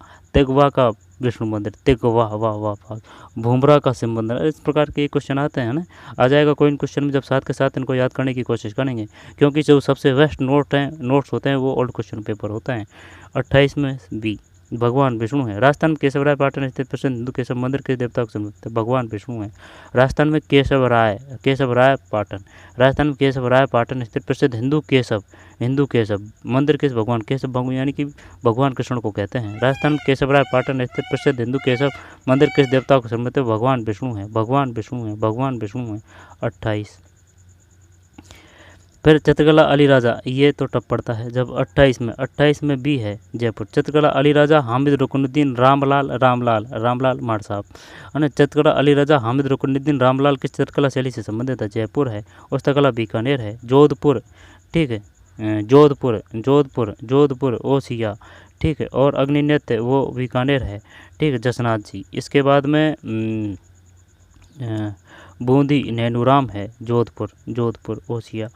A: का विष्णु मंदिर, तिगवा, वाह वाह वाह। भूमरा का शिव मंदिर। इस प्रकार के क्वेश्चन आते हैं ना, आ जाएगा कोई इन क्वेश्चन में, जब साथ के साथ इनको याद करने की कोशिश करेंगे, क्योंकि जो सबसे बेस्ट नोट्स होते हैं वो ओल्ड क्वेश्चन पेपर होते हैं। 28 में बी भगवान विष्णु है। राजस्थान में केशवराय पाटन स्थित प्रसिद्ध हिंदू केशव मंदिर किस देवता को समर्पित है, भगवान विष्णु है। राजस्थान में केशवराय पाटन, राजस्थान में केशवराय पाटन स्थित प्रसिद्ध हिंदू केशव मंदिर किस भगवान, केशव भगवान यानी कि भगवान कृष्ण को कहते हैं। राजस्थान में केशवराय पाटन स्थित प्रसिद्ध हिंदू केशव मंदिर किस देवता को समर्पित है, भगवान विष्णु है, भगवान विष्णु है, भगवान विष्णु है। 28 फिर चित्रकला अली राजा, ये तो टप पड़ता है जब 28 में बी है जयपुर। चित्रकला अली राजा हामिद रुकनुद्दीन रामलाल माड़ साहब, है ना। चित्रकला अली राजा हामिद रुकनुद्दीन रामलाल किस चित्रकला शैली से संबंधित है, जयपुर है। पुस्तकला बीकानेर है। जोधपुर, ठीक है, जोधपुर ओसिया, ठीक है। और अग्नि नृत्य वो बीकानेर है, ठीक है, जसनाथ जी। इसके बाद में बूंदी नैनूराम है, जोधपुर ओसिया,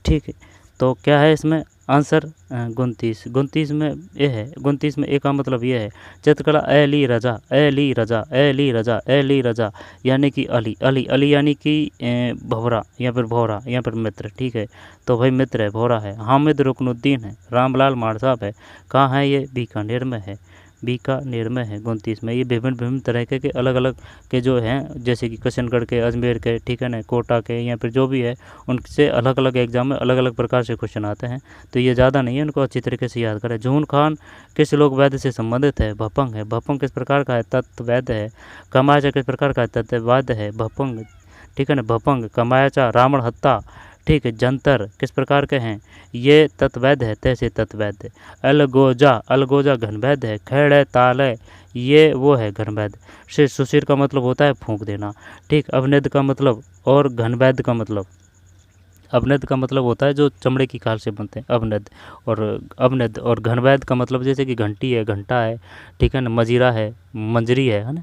A: ठीक है। तो क्या है इसमें आंसर 29 में ये है, 29 में ए का मतलब ये है चित्रकला अली रजा यानी कि अली यानी कि भौरा या फिर मित्र, ठीक है। तो भाई मित्र है, भौरा है। हामिद रुकनुद्दीन है, रामलाल माड़ साहब है। कहाँ है ये, बीकानेर में है, बीकानेर में है 29 में। ये विभिन्न विभिन्न तरह के अलग अलग के जो हैं, जैसे कि किशनगढ़ के, अजमेर के, ठीक है ना, कोटा के, या फिर जो भी है उनसे अलग अलग एग्जाम में अलग अलग प्रकार से क्वेश्चन आते हैं। तो ये ज़्यादा नहीं है, उनको अच्छी तरीके से याद करें। जून खान किस लोक वेद से संबंधित है? भपंग है। भपंग किस प्रकार का है? तत्ववेद है। कमाचा किस प्रकार का तत्ववाद है? भपंग, ठीक है ना, भपंग। कमाचा रावण हत्ता, ठीक है। जंतर किस प्रकार के हैं? ये तत्वैध है, तैसे तत्वैध। अलगोजा, अलगोजा घनवैध है। खेड़ ताल है, ये वो है घनवैध। से सुशीर का मतलब होता है फूंक देना, ठीक। अवनिध का मतलब, और घनवैध का मतलब, अवनिध का मतलब होता है जो चमड़े की खाल से बनते हैं, अवनिध। और अवनिध और घनवैध का मतलब जैसे कि घंटी है, घंटा है, ठीक है ना, मजीरा है, मंजरी है ना,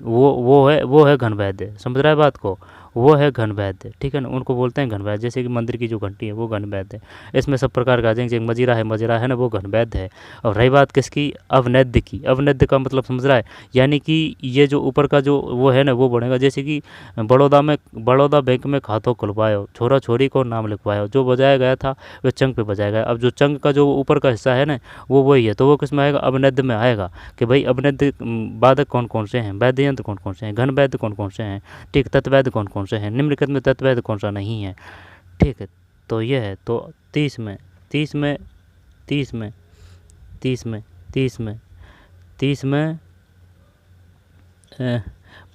A: वो है घनवैध। समझ रहा है बात को? वो है घनवैध, ठीक है ना, उनको बोलते हैं घनवैध। जैसे कि मंदिर की जो घंटी है वो घनवैध है। इसमें सब प्रकार का आ जाएंगे। मजीरा है ना, वो घनवैध है। और रही बात किसकी? अवनिध की। अवनिध का मतलब समझ रहा है? यानी कि ये जो ऊपर का जो वो है ना, वो बढ़ेगा। जैसे कि बड़ौदा बैंक में खातों खुलवायो, छोरा छोरी को नाम लिखवायो, जो बजाया गया था वह चंग पे बजाया गया। अब जो चंग का जो ऊपर का हिस्सा है ना, वो वही है, तो वो किस में आएगा? अवनिध में आएगा। कि भाई अवनिध वादक कौन कौन से हैं, वाद्य यंत्र कौन कौन से हैं, घन वैद्य कौन कौन से हैं, ठीक। तत्वैध कौन कौन से हैं, निम्नलिखित में तत्वैध कौन सा नहीं है, ठीक है। तो ये है। तो 30 में 30 में 30 में 30 में 30 में 30 में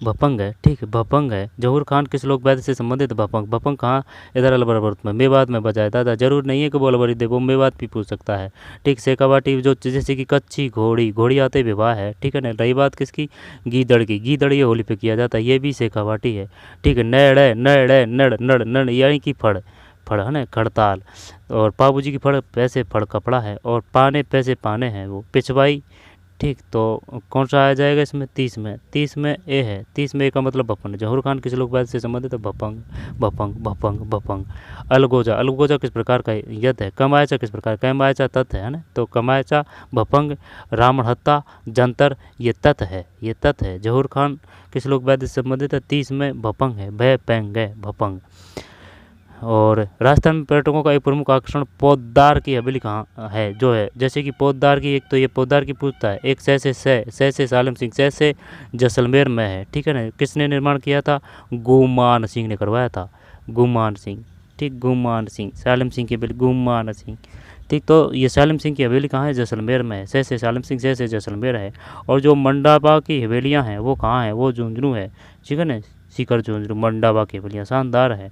A: भपंग है, ठीक है, भपंग है। जहूर खान किस लोक वेद से संबंधित? भपंग। भपंग कहाँ? इधर अलबरबर्त में, मेवात में बजाए। दादा जरूर नहीं है कि वो अलबरी दे, वो मेवात भी पूछ सकता है, ठीक। शेखावाटी जो जैसे कि कच्ची घोड़ी, घोड़ी आते विवाह है, ठीक है ना। रही बात किसकी? गीदड़ की। गीदड़ ये होली पे किया जाता है, ये भी शेखावाटी है, ठीक है। नड़ यानी कि फड़ है ना, खड़ताल। और पाबूजी की फड़ पैसे फड़ कपड़ा है, और पाने पैसे पाने हैं, वो पिछवाई, ठीक। तो कौन सा आ जाएगा इसमें? 30 में। 30 में ए है। 30 में ए का मतलब भपंग। जहूर खान किस लोक वेद से संबंधित है? भपंग भपंग भपंग भपंग। अलगोजा, अलगोजा किस प्रकार का यत है? कमायचा किस प्रकार? कमायचा तत् है ना, तो कमायचा, भपंग, रावण हत्ता, जंतर, ये तत् है, ये तत् है। जहूर खान किस लोक वेद से संबंधित है? 30 में भपंग है, भय पैंग है, भपंग। और राजस्थान में पर्यटकों का एक प्रमुख आकर्षण पोद्दार की हवेली कहाँ है? जो है जैसे कि पोद्दार की, एक तो ये पोद्दार की पूछता है, एक सह से सालिम सिंह, सह से जैसलमेर में है, ठीक है ना। किसने निर्माण किया था? गुमान सिंह ने करवाया था, गुमान सिंह, ठीक। गुमान सिंह, सालिम सिंह की हवेली गुमान सिंह, ठीक। तो ये सालिम सिंह की हवेली कहाँ है? जैसलमेर में है। सह से सालिम सिंह, सह से जैसलमेर है। और जो मंडाबा की हवेलियाँ हैं वो कहाँ हैं? वो झुंझुनू है, ठीक है ना, सीकर झुंझुनू, मंडाबा की हवेलियाँ शानदार है।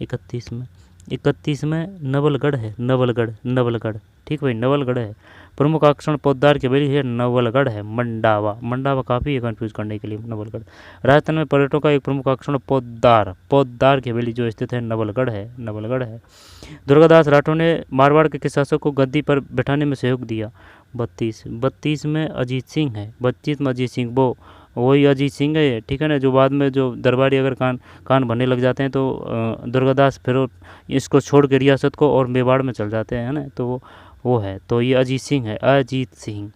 A: 31 में नवलगढ़ है, नवलगढ़, ठीक भाई, नवलगढ़ है। प्रमुख आकर्षण पोद्दार की हवेली है, नवलगढ़ है। मंडावा काफ़ी है कन्फ्यूज करने के लिए, नवलगढ़। राजस्थान में पर्यटकों का एक प्रमुख आकर्षण पोद्दार की हवेली जो स्थित है, नवलगढ़ है। दुर्गादास राठौर ने मारवाड़ के किस शासक को गद्दी पर बैठाने में सहयोग दिया? 32 में अजीत सिंह है। 32 में अजीत सिंह, वो वही अजीत सिंह है, ठीक है ना, जो बाद में जो दरबारी अगर कान भरने लग जाते हैं तो दुर्गादास फिर इसको छोड़ के रियासत को और मेवाड़ में चल जाते हैं ना, तो वो है। तो ये अजीत सिंह है, अजीत सिंह।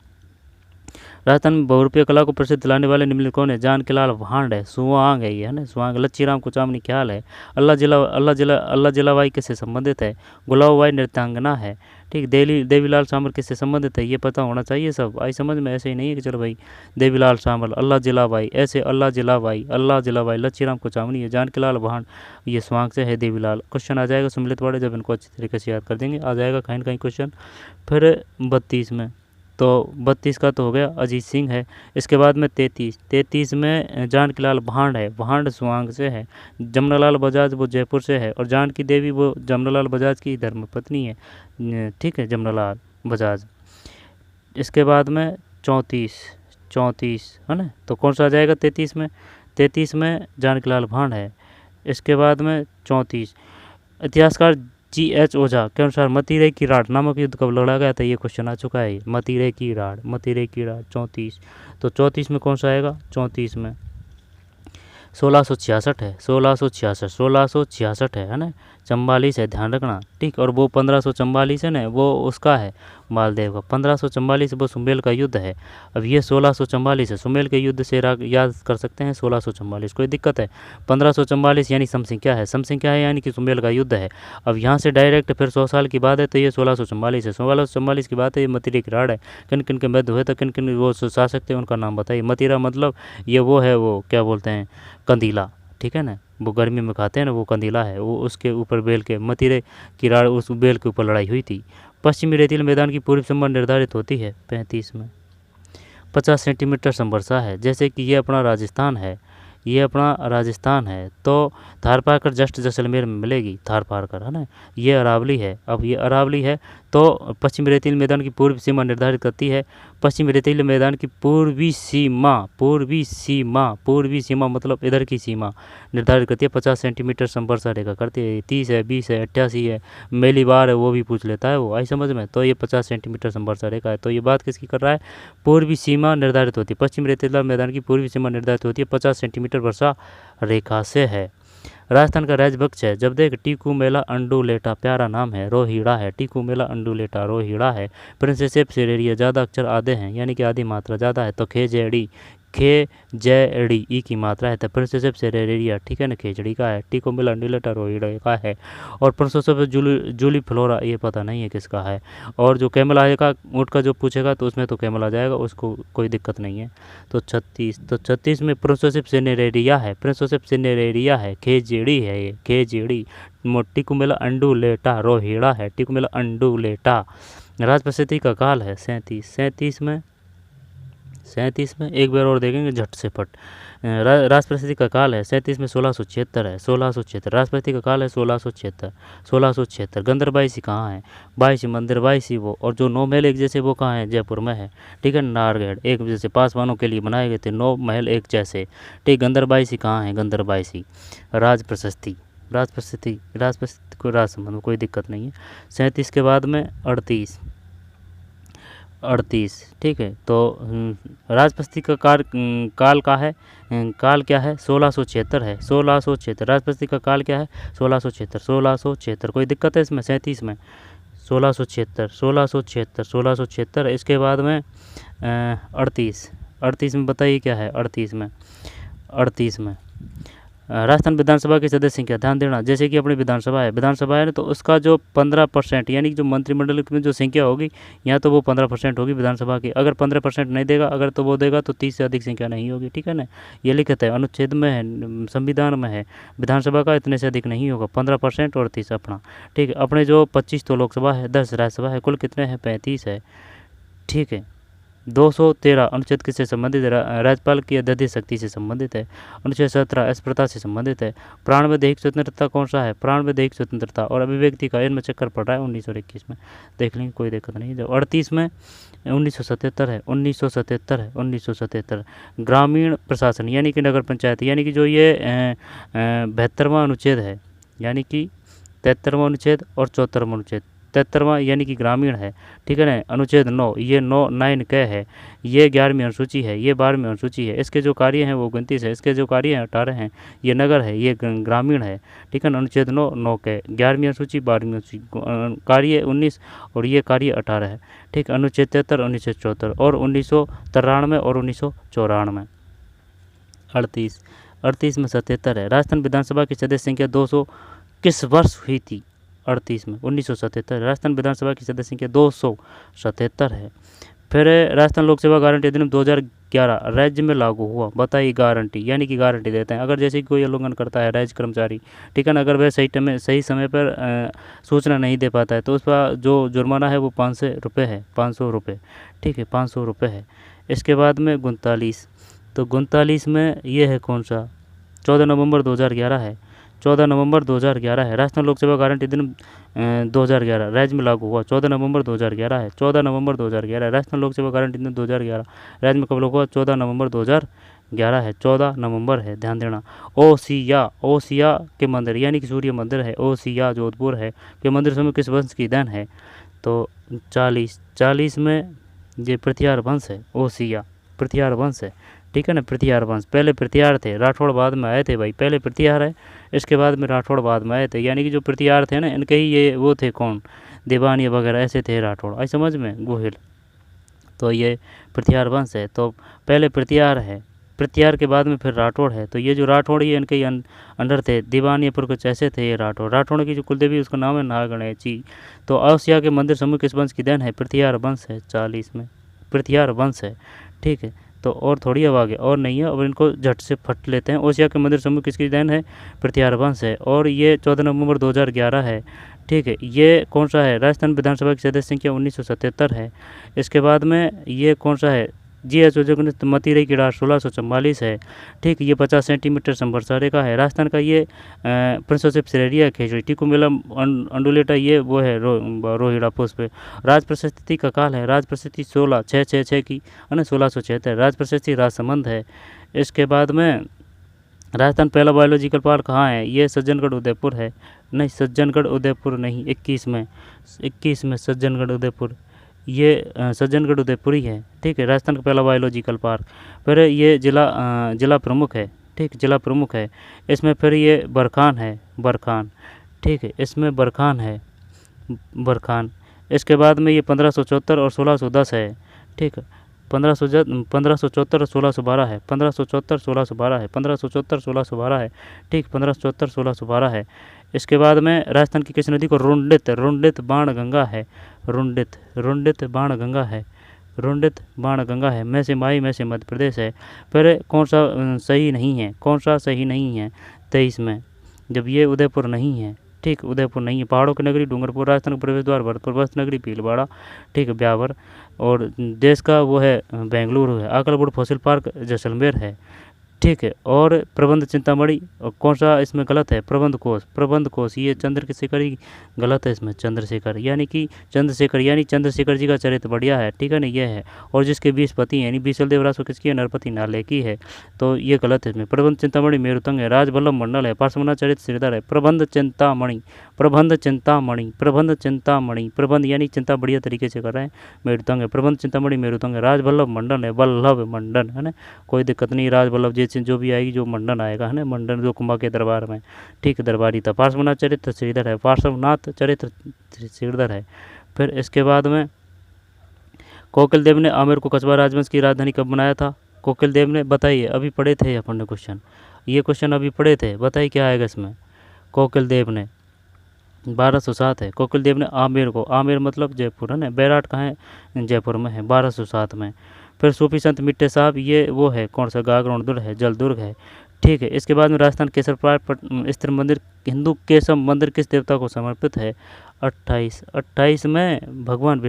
A: राजस्थान में बहुरूपिया कला को प्रसिद्ध दिलाने वाले निम्नलिखित कौन है? जानकीलाल भांड है, सुवांग है, ये है ना, सुवांग। लच्छीराम कुचामनी ख्याल है। अल्लाह जिलाबाई किससे संबंधित है? गुलाबबाई नृत्यांगना है, ठीक। देवीलाल सामल किससे संबंधित है? ये पता होना चाहिए सब, आई समझ में। ऐसे ही नहीं है कि चलो भाई देवीलाल सामल, अल्लाह जिलाबाई, ऐसे अल्लाह जिलाबाई, लच्छीराम कुचामनी है, जानकीलाल भांड ये स्वांग से है, देवीलाल। क्वेश्चन आ जाएगा सम्मिलित वाले, जब इनको अच्छी तरीके से याद कर देंगे आ जाएगा कहीं ना कहीं क्वेश्चन। फिर 32 में, तो 32 का तो हो गया, अजीत सिंह है। इसके बाद में 33 में जानकीलाल भांड है, भांड स्वांग से है। जमनालाल बजाज वो जयपुर से है, और जानकी देवी वो जमनालाल बजाज की धर्मपत्नी है, ठीक है, जमनालाल बजाज। इसके बाद में 34 है ना, तो कौन सा आ जाएगा 33 में? 33 में जानकीलाल भांड है। इसके बाद में 34 इतिहासकार G.H. ओझा के अनुसार मतीरे की राड नामक युद्ध कब लड़ा गया था? ये क्वेश्चन आ चुका है। मतीरे की राड 34। तो 34 में कौन सा आएगा? 34 में 1666 है, 1666 है ना, 44 है, ध्यान रखना, ठीक। और वो 1544 है ना, वो उसका है मालदेव का। 1544 वो सुमेल का युद्ध है। अब ये 1644 है, सुमेल के युद्ध से याद कर सकते हैं 1644, कोई दिक्कत है। 1544 यानी समथिंग क्या है, समथिंग क्या है, यानी कि सुमेल का युद्ध है। अब यहाँ से डायरेक्ट फिर 100 साल की बात है, तो ये 1644 है। 1644 की बात है, ये मतीरा की राड़ है। किन किन के मध्य हुए, तो किन किन वो शासक थे उनका नाम बताइए। मतीरा मतलब ये वो है, वो क्या बोलते हैं, कंदीला, ठीक है ना, वो गर्मी में खाते हैं ना, वो कंदीला है, वो उसके ऊपर बेल के, मतीरे की राड़, उस बेल के ऊपर लड़ाई हुई थी। पश्चिमी रेतीले मैदान की पूर्व सीमा निर्धारित होती है 35 में। 50 सेंटीमीटर संवर्षा है, जैसे कि ये अपना राजस्थान है, ये अपना राजस्थान है, तो थार पारकर जस्ट जैसलमेर में मिलेगी, थार पारकर है ना। ये अरावली है, अब ये अरावली है, तो पश्चिमी रेतीले मैदान की पूर्व सीमा निर्धारित करती है। पश्चिमी रेतीले मैदान की पूर्वी सीमा, पूर्वी सीमा मतलब इधर की सीमा निर्धारित करती है। 50 सेंटीमीटर संवर्षा रेखा करती है। 30 है, 20 है, 88 है, मेलीबार है, वो भी पूछ लेता है, वो आई समझ में। तो ये 50 सेंटीमीटर संवर्षा रेखा है। तो ये बात किसकी कर रहा है, पूर्वी सीमा निर्धारित होती है। पश्चिमी रेतीला मैदान की पूर्वी सीमा निर्धारित होती है 50 सेंटीमीटर वर्षा रेखा से है। राजस्थान का राज्य वृक्ष है, जब देख टीकूमेला अंडुलेटा, प्यारा नाम है, रोहिड़ा है, टीकूमेला अंडुलेटा रोहिड़ा है। प्रिंसेसेप सेरेरिया, ज़्यादा अक्षर आधे हैं, यानी कि आधी मात्रा ज़्यादा है, तो खेजेड़ी, खेजेड़ी ई की मात्रा है, तो प्रिंसेसेप सेरेरिया, ठीक है ना, खेजड़ी का है। टीकूमेला अंडुलेटा रोहिड़ा का है। और प्रिंसेसेप जूली फ्लोरा, ये पता नहीं है किसका है। और जो कैमल आएगा ऊँट का जो पूछेगा, तो उसमें तो कैमल आ जाएगा, उसको कोई दिक्कत नहीं है। तो 36 में प्रिंसेसेप सेरेरिया है, प्रिंसेसेप सेरेरिया है, खेजेड़ी है, ये खेजेड़ी। टीकूमेला अंडुलेटा रोहिड़ा है, टीकूमेला अंडुलेटा। राजप्रसिद्धि का काल है 37 में एक बार और देखेंगे झट से फट। राजप्रसिद्धि का काल है 37 में 1676 है, 1676 राजप्रसिद्धि का काल है 1676। गंदरबाईसी कहाँ है, बाईसी मंदिर, बाईसी वो, और जो 9 महल एक जैसे वो कहाँ है, जयपुर में है, ठीक है। नारगढ़ एक जैसे पासवानों के लिए बनाए गए थे 9 महल एक जैसे, ठीक। गंदरबाईसी कहाँ है, गंदरबाईसी। राजप्रशस्ति को राज संबंध कोई दिक्कत नहीं है। 37 के बाद में 38, ठीक है। तो राजप्रशस्ति का काल का है, काल क्या है, 1676 है, 1676। राजप्रशस्ति का काल क्या है, 1676, कोई दिक्कत है इसमें। 37 में 1676। इसके बाद में 38 में बताइए क्या है। 38 में राजस्थान विधानसभा की सदस्य संख्या, ध्यान देना, जैसे कि अपनी विधानसभा है ना, तो उसका जो 15%, यानी कि जो मंत्रिमंडल में जो संख्या होगी, यहाँ तो वो 15% होगी विधानसभा की। अगर 15% नहीं देगा, अगर तो वो देगा तो 30 से अधिक संख्या नहीं होगी, ठीक है ना। ये लिखित है, अनुच्छेद में है, संविधान में है, विधानसभा का इतने से अधिक नहीं होगा, 15% और 30 अपना, ठीक है। अपने जो 25 तो लोकसभा है, 10 राज्यसभा है, कुल कितने हैं, 35 है, ठीक है। 213 अनुच्छेद किससे संबंधित है, राज्यपाल की अध्यक्ष शक्ति से संबंधित है। अनुच्छेद 17 अस्पृश्यता से संबंधित है। प्राण में दैहिक स्वतंत्रता कौन सा है, प्राण में दैहिक स्वतंत्रता और अभिव्यक्ति का इनमें चक्कर पड़ रहा है 1921 में, देख लेंगे, कोई दिक्कत नहीं। जब 38 में 1977 ग्रामीण प्रशासन, यानी कि नगर पंचायत, यानी कि जो ये 72वां अनुच्छेद है, यानी कि 73वां अनुच्छेद और 74वां अनुच्छेद। 73वां यानी कि ग्रामीण है, ठीक है ना। अनुच्छेद 9, ये 9 क है, ये 11वीं अनुसूची है, ये 12वीं अनुसूची है। इसके जो कार्य हैं वो 29 है, इसके जो कार्य हैं 18 हैं। ये नगर है, ये ग्रामीण है, ठीक है ना। अनुच्छेद 9 क, 11वीं अनुसूची, 12वीं अनुसूची, कार्य 19 और ये कार्य 18 है, ठीक। अनुच्छेद 73, 1974 और 1993 और 1994। 38 में 77 है। राजस्थान विधानसभा की सदस्य संख्या 200 किस वर्ष हुई थी, 38 में 1977। राजस्थान विधानसभा की सदस्य संख्या 277 है। फिर राजस्थान लोक सेवा गारंटी अधिनियम 2011 राज्य में लागू हुआ, बताइए। गारंटी यानी कि गारंटी देते हैं, अगर जैसे कोई उल्लंघन करता है राज्य कर्मचारी, ठीक है ना, अगर वह सही समय पर सूचना नहीं दे पाता है, तो उस पर जो जुर्माना है वो 500 रुपये है, 500 रुपये, ठीक है, 500 रुपये है। इसके बाद में 39, तो 39 में ये है कौन सा, 14 नवंबर 2011 है, 14 नवंबर 2011 है। राजस्थान लोक सेवा गारंटी अधिनियम 2011 राज्य में लागू हुआ, 14 नवंबर 2011 है, 14 नवंबर 2011। राजस्थान लोक सेवा गारंटी अधिनियम 2011 राज्य में कब लागू हुआ, 14 नवंबर 2011 है, 14 नवंबर है, ध्यान देना। ओसिया के मंदिर, यानी कि सूर्य मंदिर है, ओसिया जोधपुर है, के मंदिर समय किस वंश की देन है, तो 40 में ये पृथ्वीहार वंश है, ओसिया पृथ्वीहार वंश है, ठीक है ना। प्रतिहार वंश, पहले प्रतिहार थे, राठौड़ बाद में आए थे भाई, पहले प्रतिहार है, इसके बाद में राठौड़ बाद में आए थे, यानी कि जो प्रतिहार थे ना इनके ही ये वो थे कौन, दीवानिया वगैरह ऐसे थे राठौड़, आई समझ में गोहिल। तो ये प्रतिहार वंश है, तो पहले प्रतिहार है, प्रतिहार के बाद में फिर राठौड़ है, तो ये जो राठौड़ ये इनके ही अंडर थे, दीवानियापुर कुछ ऐसे थे ये राठौड़। राठौड़ की जो कुलदेवी उसका नाम है नागणेची। तो अवसिया के मंदिर समूह किस वंश की देन है, प्रतिहार वंश है, 40 में प्रतिहार वंश है, ठीक है। तो और थोड़ी अब आगे और नहीं है, अब इनको झट से फट लेते हैं। ओसिया के मंदिर समूह किसकी देन है, प्रतिहार वंश है, और ये 14 नवंबर 2011 है, ठीक है। ये कौन सा है, राजस्थान विधानसभा की सदस्य संख्या 1977 है। इसके बाद में ये कौन सा है, जी जोजगनित मतिरई की डार 1644 है, ठीक। ये 50 सेंटीमीटर संवर्षा का है। राजस्थान का ये प्रिंसशिप श्रेरिया खेजड़ी टिकुमेलम अंडुलेटा ये वो है रोहिड़ा पुष्प। राज प्रशस्ति का काल है, राज प्रशस्ति 16,666 की है ना, 1676। राज प्रशस्ति राजसमंद है। इसके बाद में राजस्थान पहला बायोलॉजिकल पार्क कहाँ है, ये सज्जनगढ़ उदयपुर है, नहीं सज्जनगढ़ उदयपुर नहीं, 21 में सज्जनगढ़ उदयपुर, ये सज्जनगढ़ उदयपुर ही है, ठीक है। राजस्थान का पहला बायोलॉजिकल पार्क। फिर ये जिला प्रमुख है, ठीक, जिला प्रमुख है। इसमें फिर ये बरखान है, बरखान, ठीक है, इसमें बरखान है, बरखान। इसके बाद में ये 1574 और 1610 है, ठीक है। 1574 और 1612 है, 1574 1612 है, 1574 1612 है, ठीक, 1574 1612 है। इसके बाद में राजस्थान की किस नदी को रुंडित बाण गंगा है, रुंडित बाण गंगा है, रुंडित बाण गंगा है, में से मध्य प्रदेश है। फिर कौन सा सही नहीं है, कौन सा सही नहीं है 23 में, जब ये उदयपुर नहीं है, ठीक, उदयपुर नहीं है। पहाड़ों की नगरी डूंगरपुर, राजस्थान का प्रवेश द्वार भरतपुर, वस्त नगरी भीलवाड़ा, ठीक, ब्यावर, और देश का वो है बेंगलुरु है। आकलपुर फॉसिल पार्क जैसलमेर है, ठीक है। और प्रबंध चिंतामणि, कौन सा इसमें गलत है, प्रबंध कोश ये चंद्रशेखर ही गलत है इसमें, चंद्रशेखर यानी चंद्रशेखर जी का चरित्र बढ़िया है, ठीक है ना, ये है। और जिसके 20 पति हैं, यानी बीसल देव राजपूत किसकी है, नरपति नाले की है, तो ये गलत है इसमें। प्रबंध चिंतामणि मेरुतंग है, राजवल्लभ मंडल है, पार्श्वनाथ चरित्र श्रीधर है। प्रबंध चिंतामणि, प्रबंध यानी चिंता बढ़िया तरीके से कर रहे हैं, मेरुतंग है, प्रबंध चिंतामणि मेरुतंग है। राजवल्लभ मंडन है, वल्लभ मंडन है ना, कोई दिक्कत नहीं, राजवल्लभ जी जो भी आएगी, जो मंडन आएगा है ना, मंडन जो कुंभा के दरबार में, ठीक, दरबारी था। पार्श्वनाथ चरित्र श्रीधर है, पार्श्वनाथ चरित्र श्रीधर है। फिर इसके बाद में कोकिल देव ने आमेर को कछवाहा राजवंश की राजधानी कब बनाया था, कोकिल देव ने, बताइए, अभी पढ़े थे अपन ने क्वेश्चन, ये क्वेश्चन अभी पढ़े थे, बताइए क्या आएगा इसमें। कोकिल देव ने 1207 है, कोकिल देव ने आमेर को, आमेर मतलब जयपुर है ना, बैराट कहाँ है, जयपुर में है, 1207 में। फिर सूफी संत मिट्टे साहब ये वो है कौन सा, गागरोण दुर्ग है, जलदुर्ग है, ठीक है। इसके बाद में राजस्थान केसरपाट स्थिर मंदिर, हिंदू केशव मंदिर किस देवता को समर्पित है, 28 में भगवान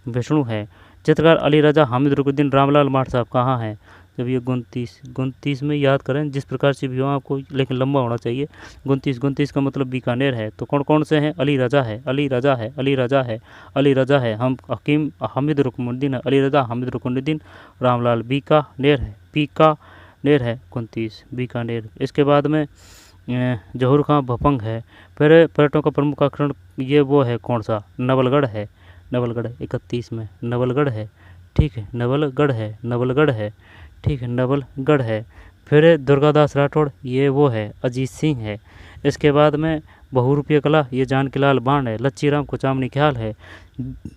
A: विष्णु है, चित्रकार अली रजा हामिद रुकुद्दीन रामलाल माठ साहब कहाँ है, जब ये 29 में याद करें, जिस प्रकार से भी हो आपको, लेकिन लंबा होना चाहिए। 29 का मतलब बीकानेर है, तो कौन कौन से हैं, अली रजा है, हम हकीम हामिद रुकनुद्दीन है, अली रजा हामिद रुकनुद्दीन, रामलाल, बीकानेर है 29 बीकानेर। इसके बाद में जहूर खां भपंग है। फिर पर्यटकों का प्रमुख आकर्षण ये वो है कौन सा, नवलगढ़ है, 31 में नवलगढ़ है, ठीक है, नवलगढ़ है, ठीक है, नवलगढ़ है। फिर दुर्गादास राठौड़ ये वो है, अजीत सिंह है। इसके बाद में बहुरूपीय कला ये जानकीलाल बाण है, लच्छीराम कुचामनी ख्याल है,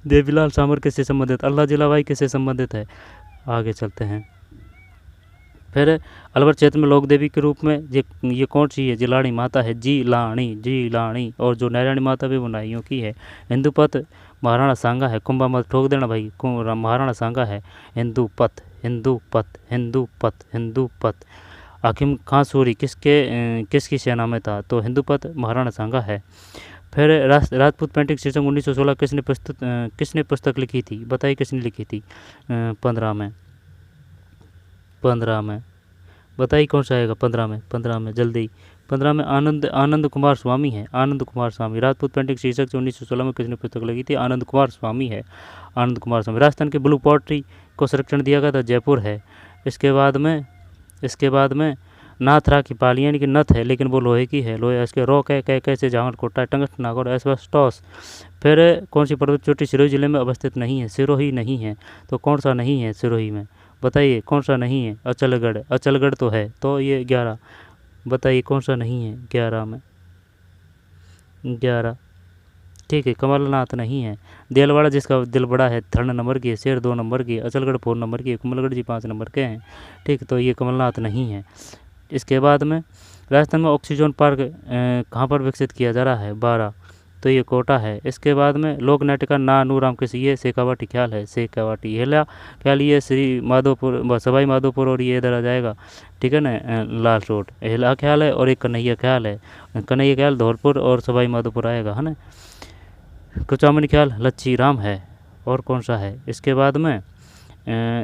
A: देवीलाल सामर किससे संबंधित, अल्लाह जिलाबाई किससे संबंधित है। आगे चलते हैं। फिर अलवर क्षेत्र में लोक देवी के रूप में ये कौन सी है, जिलाणी माता है, जीलाणी, और जो नारायणी माता भी वो नाइयों की है। हिंदूपत महाराणा सांगा है, कुंभा मत ठोक देना भाई, महाराणा सांगा है। हिंदूपत। हाकिम खां सूरी किसकी सेना में था, तो हिंदूपत महाराणा सांगा है। फिर राजपूत पेंटिंग शीर्षक 1916 किसने पुस्तक लिखी थी, बताइए किसने लिखी थी, 15 में बताइए कौन सा आएगा, 15 में जल्दी, 15 में आनंद कुमार स्वामी है, राजपूत पेंटिंग शीर्षक 1916 में किसने पुस्तक लिखी थी, आनंद कुमार स्वामी। राजस्थान के ब्लू पॉटरी को संरक्षण दिया गया था, जयपुर है। इसके बाद में नाथरा की पाली यानी कि नथ है, लेकिन वो लोहे की है, लोहे। इसके रॉक है, कैसे जांगर कोटा, टंगस्ट नागौर, एस्बेस्टॉस। फिर कौन सी पर्वत चोटी सिरोही जिले में अवस्थित नहीं है, सिरोही नहीं है, तो कौन सा नहीं है सिरोही में, बताइए कौन सा नहीं है? अचलगढ़, अचलगढ़ तो है, तो ये 11। बताइए कौन सा नहीं है 11 में? 11, ठीक है। कमलनाथ नहीं है। देलवाड़ा जिसका दिल बड़ा है 3 नंबर की है, शेर 2 नंबर की है, अचलगढ़ 4 नंबर की है, कुमलगढ़ जी 5 नंबर के हैं, ठीक। तो ये कमलनाथ नहीं है। इसके बाद में राजस्थान में ऑक्सीजन पार्क कहाँ पर विकसित किया जा रहा है? 12, तो ये कोटा है। इसके बाद में लोक नाटिका नानू राम कृष्ण, ये शेखावाटी ख्याल है, शेखावाटी। हेला ख्याल ये श्री माधोपुर, सवाई माधोपुर, और ये इधर आ जाएगा, ठीक है ना, लाल रोड। हेला ख्याल है, और एक कन्हैया ख्याल है। कन्हैया ख्याल धौलपुर और सवाई माधोपुर आएगा, है ना। कुचामनी ख्याल लच्छी राम है। और कौन सा है? इसके बाद में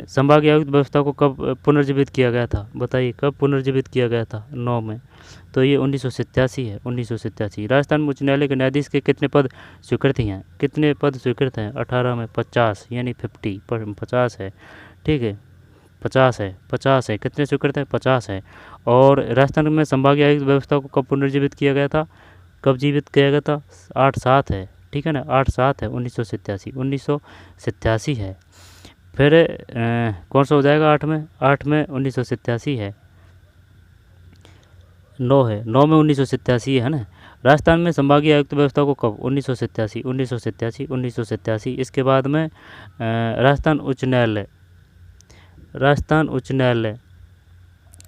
A: संभागीय आयुक्त व्यवस्था को कब पुनर्जीवित किया गया था? बताइए कब पुनर्जीवित किया गया था? 9 में, तो ये 1987 है, 1987। राजस्थान उच्च न्यायालय के न्यायाधीश के कितने पद स्वीकृत हैं? कितने पद स्वीकृत हैं? 18 में 50, यानी 50 है, ठीक है। 50 है। कितने स्वीकृत हैं? 50 है। और राजस्थान में संभागीय आयुक्त व्यवस्था को कब पुनर्जीवित किया गया था? कब जीवित किया गया था? 8/7 है, ठीक है ना, 8/7 है, 1987 है। फिर कौन सा हो जाएगा 8 में? 8 में 1987 है। 9 है, 9 में 1987 है ना। राजस्थान में संभागीय आयुक्त व्यवस्था को कब? 1987। इसके बाद में राजस्थान उच्च न्यायालय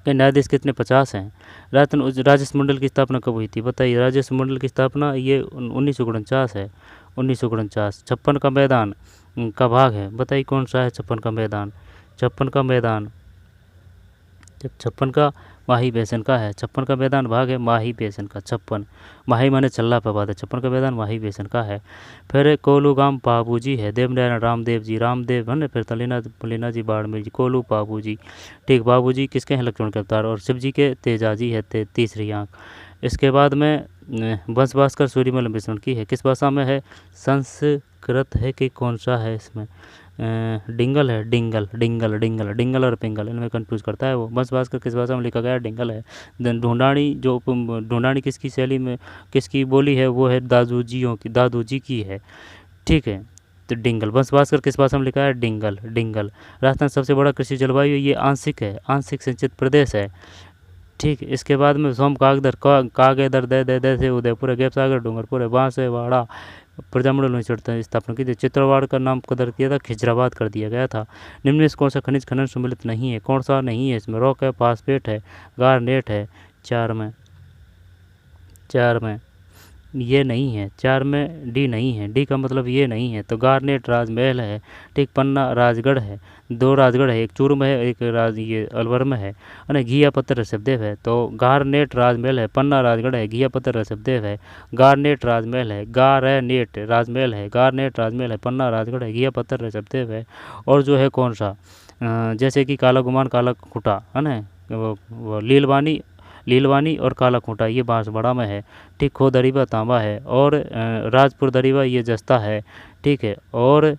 A: के न्यायाधीश कितने? 50 हैं। राजस्थान उच्च राजस्व मंडल की स्थापना कब हुई थी? बताइए। राजस्व मंडल की स्थापना ये 1949 है, 1949। 56 का मैदान का भाग है, बताइए कौन सा है? 56 का मैदान, 56 का मैदान, जब 56 का माही बेसन का है, 56 का मैदान भाग है माही बेसन का। 56 माही माने चल्ला पे बात है, 56 का मैदान माही बेसन का है। फिर कोलू गांव बाबू जी है, देवनारायण रामदेव जी, रामदेव है ना। फिर तलीना जी बाड़मेर जी, कोलू बाबू जी, ठीक। बाबू जी किसके हैं? लक्ष्मण के अवतार। और शिव जी के तेजाजी है, तीसरी आँख। इसके बाद में वंश भास्कर सूर्यमल मिश्रण की है, किस भाषा में है? संस्कृत है कि कौन सा है इसमें? डिंगल है, डिंगल और पिंगल, इनमें कंफ्यूज करता है वो। वंश भास्कर किस भाषा में लिखा गया? डिंगल है। ढूंढानी किसकी शैली में, किसकी बोली है? वो है दादू जी की है, ठीक है। तो डिंगल, वंश भास्कर किस भाषा में लिखा है? डिंगल। राजस्थान सबसे बड़ा कृषि जलवायु ये आंशिक है, आंशिक सिंचित प्रदेश है, ठीक। इसके बाद में सोम कागेदर दे से उदयपुर है, गैप सागर डूंगरपुर है, बांस है वाड़ा प्रजामंडल स्थापना की थी। चित्रवाड़ का नाम कदर किया था, खिजराबाद कर दिया गया था। निम्न में कौन सा खनिज खनन सम्मिलित नहीं है? कौन सा नहीं है इसमें? रॉक है, फास्फेट है, गारनेट है। 4 में ये नहीं है। 4 में डी नहीं है, डी का मतलब ये नहीं है। तो गारनेट राजमहल है, ठीक। पन्ना राजगढ़ है, 2 राजगढ़ है, एक चूरू में है, एक ये अलवर में है, और घिया पत्थर ऋषभदेव है। तो गारनेट राजमहल है, पन्ना राजगढ़ है, घिया पत्थर ऋषभदेव है, गारनेट राजमहल है, गारनेट राजमहल है, गारनेट राजमहल है, पन्ना राजगढ़ है, घिया पत्थर ऋषभदेव है। और जो है कौन सा, जैसे कि काला गुमान, काला खूंटा है ना, वो लीलवानी और काला खूंटा ये बांसवाड़ा में है, ठीक। खो दरीबा तांबा है, और राजपुर दरीबा ये जस्ता है, ठीक है। और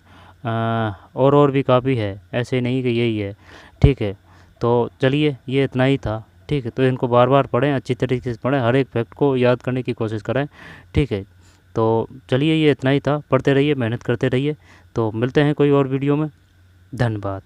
A: भी काफ़ी है, ऐसे नहीं कि यही है, ठीक है। तो चलिए ये इतना ही था, ठीक है। तो इनको बार बार पढ़ें, अच्छी तरीके से पढ़ें, हर एक फैक्ट को याद करने की कोशिश करें, ठीक है। तो चलिए ये इतना ही था, पढ़ते रहिए, मेहनत करते रहिए। तो मिलते हैं कोई और वीडियो में। धन्यवाद।